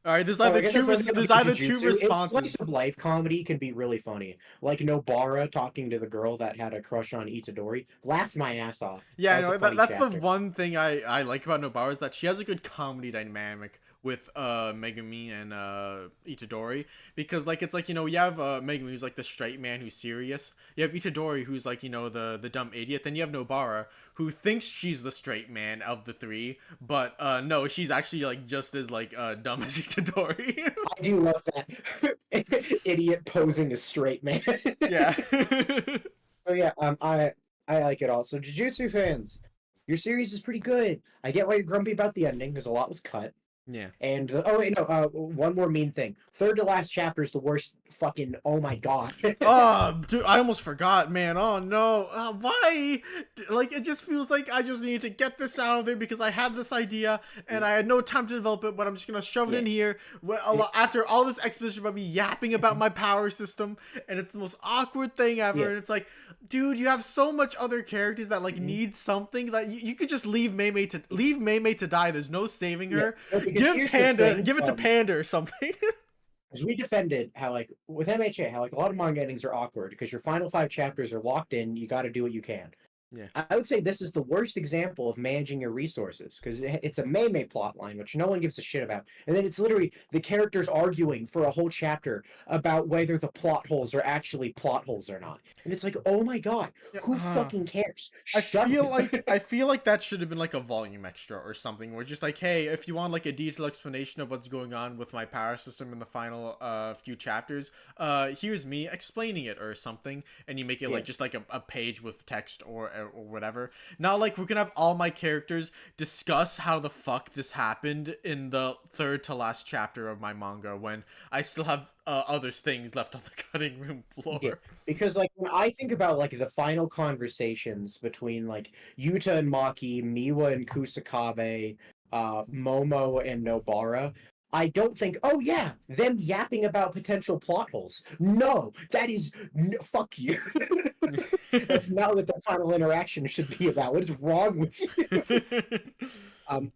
All right, there's Oh, I either guess two. that's what There's I either think two Jujutsu. It's responses. slice of life comedy can be really funny. Like Nobara talking to the girl that had a crush on Itadori. Laughed my ass off. Yeah, That was a no, funny that's the chapter. one thing I like about Nobara is that she has a good comedy dynamic with Megumi and Itadori, because like it's like, you know, you have Megumi who's like the straight man who's serious, you have Itadori who's like, you know, the dumb idiot, then you have Nobara who thinks she's the straight man of the three, but no, she's actually like just as like dumb as Itadori. I do love that idiot posing as straight man. Yeah. So yeah, I like it all. So Jujutsu fans, your series is pretty good. I get why you're grumpy about the ending because a lot was cut. Yeah. And oh wait, no, one more mean thing. Third to last chapter is the worst. Fucking oh my god. Oh, dude, I almost forgot, man. Oh no, why? Like, it just feels like I just needed to get this out of there because I had this idea and I had no time to develop it. But I'm just gonna shove it in here. After all this exposition about me yapping about my power system, and it's the most awkward thing ever. And it's like, dude, you have so much other characters that like need something that you could just leave Mei to die. There's no saving her. Give it to Panda or something. Because we defended how, like, with MHA, how, like, a lot of manga endings are awkward because your final 5 chapters are locked in. You got to do what you can. Yeah. I would say this is the worst example of managing your resources because it's a Mei plot line, which no one gives a shit about. And then it's literally the characters arguing for a whole chapter about whether the plot holes are actually plot holes or not. And it's like, oh my god, who fucking cares? I feel like that should have been like a volume extra or something, where just like, hey, if you want like a detailed explanation of what's going on with my power system in the final few chapters, here's me explaining it or something, and you make it like just like a page with text or whatever. Not like we're gonna have all my characters discuss how the fuck this happened in the third to last chapter of my manga when I still have other things left on the cutting room floor. Yeah, because like when I think about like the final conversations between like Yuta and Maki, Miwa and Kusakabe, Momo and Nobara, I don't think, oh yeah, them yapping about potential plot holes. No, that is fuck you. That's not what the final interaction should be about. What is wrong with you?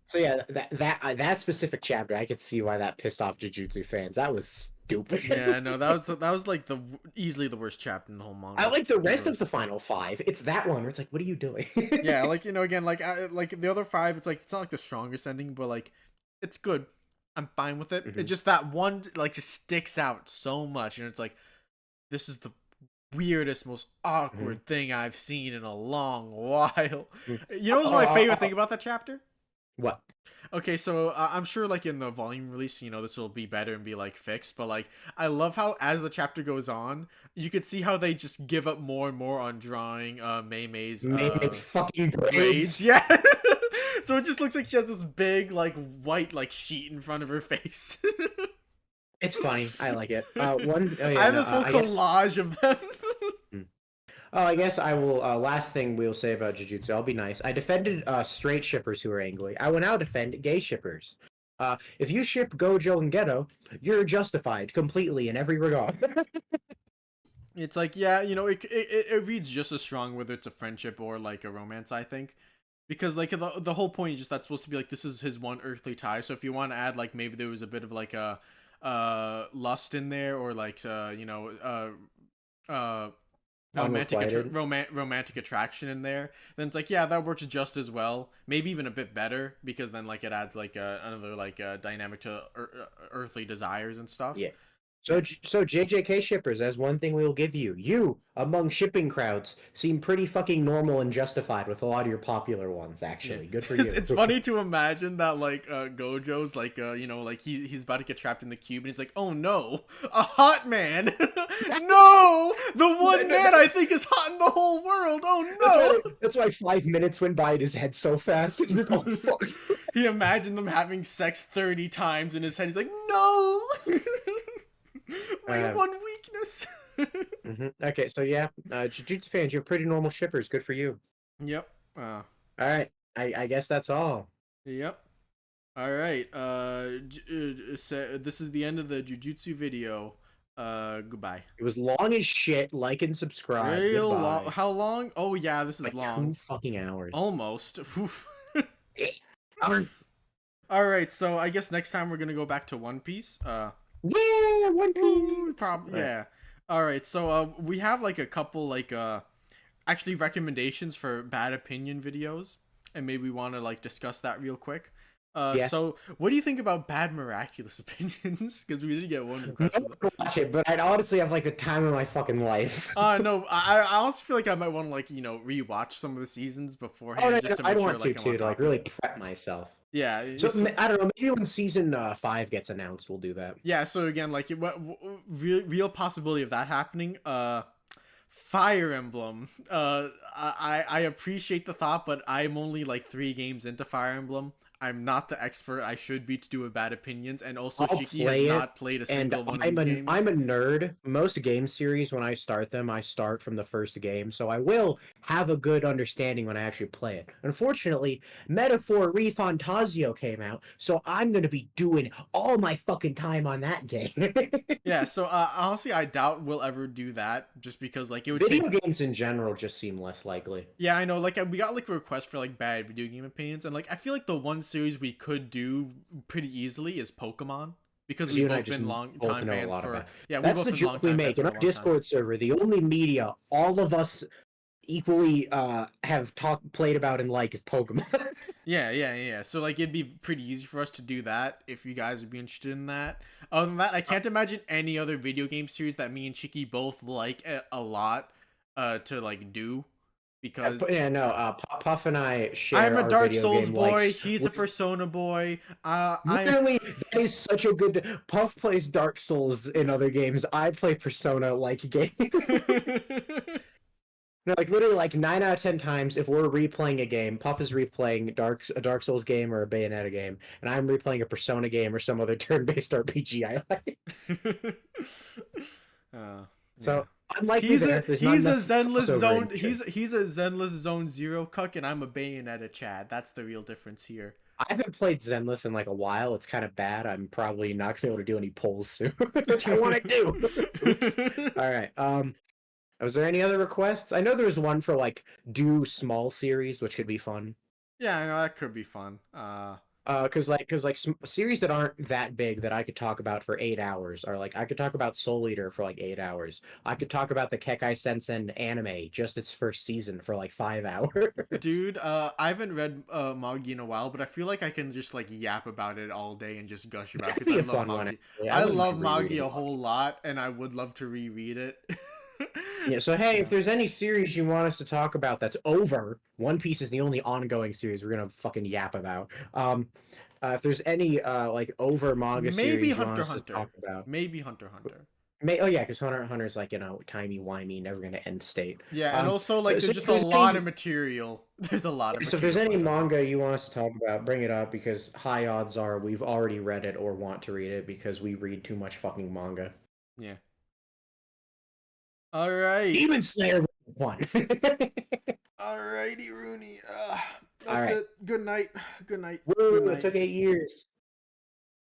So yeah, that specific chapter, I could see why that pissed off Jujutsu fans. That was stupid. Yeah, no, that was like easily the worst chapter in the whole manga. I like the rest of the final 5. It's that one where it's like, what are you doing? Yeah, like, you know, again, like like the other 5, it's like it's not like the strongest ending, but like it's good. I'm fine with it. It's just that one like just sticks out so much, and it's like, this is the weirdest, most awkward thing I've seen in a long while. You know what's my favorite thing about that chapter? What? Okay, so I'm sure like in the volume release, you know, this will be better and be like fixed, but like I love how as the chapter goes on, you could see how they just give up more and more on drawing Mei's fucking braids. Yeah. So it just looks like she has this big like white like sheet in front of her face. It's funny. I like it. I have this whole collage of them. Oh, I guess I will. Last thing we'll say about Jujutsu, I'll be nice. I defended straight shippers who are angry. I will now defend gay shippers. If you ship Gojo and Geto, you're justified completely in every regard. It's like, yeah, you know, it reads just as strong whether it's a friendship or like a romance, I think. Because like the whole point is just that's supposed to be like this is his one earthly tie. So if you want to add like maybe there was a bit of like a lust in there or like you know romantic attraction in there, then it's like, yeah, that works just as well, maybe even a bit better, because then like it adds like another like dynamic to earthly desires and stuff. Yeah. So JJK shippers, as one thing we will give you, you, among shipping crowds, seem pretty fucking normal and justified with a lot of your popular ones, actually. Yeah. Good for you. It's funny to imagine that, like, Gojo's, like, you know, like, he's about to get trapped in the cube, and he's like, oh no, a hot man! No! The one man I think is hot in the whole world! Oh no! That's why 5 minutes went by in his head so fast. Oh, fuck. He imagined them having sex 30 times in his head. He's like, no! My one weakness. Okay, so yeah, Jujutsu fans, you have pretty normal shippers. Good for you. Yep. All right, I guess that's all. Yep. All right. So this is the end of the Jujutsu video. Goodbye. It was long as shit. Like and subscribe. Real long. How long? Oh yeah, this is like long. 2 fucking hours. Almost. All right, so I guess next time we're gonna go back to One Piece. Yeah, One Piece. Probably yeah. All right, so we have like a couple like actually recommendations for bad opinion videos, and maybe we want to like discuss that real quick. Yeah. So what do you think about bad miraculous opinions? Because we did get one request for that. Watch it, but I'd honestly have like the time of my fucking life. No, I also feel like I might want to like rewatch some of the seasons beforehand just to make I'd sure want like to I'm too, on to top like of really it. prep myself. Yeah, So I don't know. Maybe when season 5 gets announced, we'll do that. yeah. So again, like real possibility of that happening. Fire Emblem. I appreciate the thought, but I'm only like 3 games into Fire Emblem. I'm not the expert I should be to do with bad opinions, and also I'll Shiki has not played a single one of these games. I'm a nerd. Most game series, when I start them, I start from the first game, so I will have a good understanding when I actually play it. Unfortunately, Metaphor ReFantazio came out, so I'm gonna be doing all my fucking time on that game. Yeah, so honestly, I doubt we'll ever do that, just because like it would Video take. games in general just seem less likely. Yeah, I know. Like we got like requests for like bad video game opinions, and like I feel like the one series we could do pretty easily is Pokemon, because You we've and I both just been long both time know a fans lot for. about. Yeah, we've That's both the been long joke we time make fans in for our a long time. Discord server. The only media all of us equally have played about and like is Pokemon. Yeah. So like it'd be pretty easy for us to do that if you guys would be interested in that. Other than that, I can't imagine any other video game series that me and Chiki both like a lot to like do, because Puff and I share I'm a our Dark video Souls game boy, likes. he's a Persona boy. I Literally, that is such a good. Puff plays Dark Souls in other games. I play Persona like game. No, like literally, like 9 out of 10 times, if we're replaying a game, Puff is replaying a Dark Souls game or a Bayonetta game, and I'm replaying a Persona game or some other turn-based RPG I like. So yeah. unlike me there, there's not enough crossover in He's a Zenless Zone Zero cuck, and I'm a Bayonetta Chad. That's the real difference here. I haven't played Zenless in like a while. It's kind of bad. I'm probably not gonna be able to do any polls soon, which I want to do. Oops. All right. Was there any other requests? I know there was one for like do small series, which could be fun. Yeah, I know that could be fun. Cause series that aren't that big that I could talk about for 8 hours are like I could talk about Soul Eater for like 8 hours. I could talk about the Kekai Sensen anime, just its first season, for like 5 hours. Dude, I haven't read manga in a while, but I feel like I can just like yap about it all day and just gush about it That'd be because a I love fun one. manga. Actually. I wouldn't love mind manga rereading a it. whole lot, and I would love to reread it. Yeah, so hey, if there's any series you want us to talk about that's over, One Piece is the only ongoing series we're gonna fucking yap about. If there's any like over manga series Maybe you want Hunter us to Hunter. talk about, Maybe Hunter Hunter. oh yeah, because Hunter x Hunter's like timey wimey, never gonna end state. Yeah, and also like so there's if just a there's lot any- of material. There's a lot of So material. if there's any for that. manga you want us to talk about, bring it up because high odds are we've already read it or want to read it because we read too much fucking manga. Yeah. All right. Demon Slayer one. Alrighty, Rooney. That's All right. it. Good night. Good night. Woo, Good it night. took 8 years.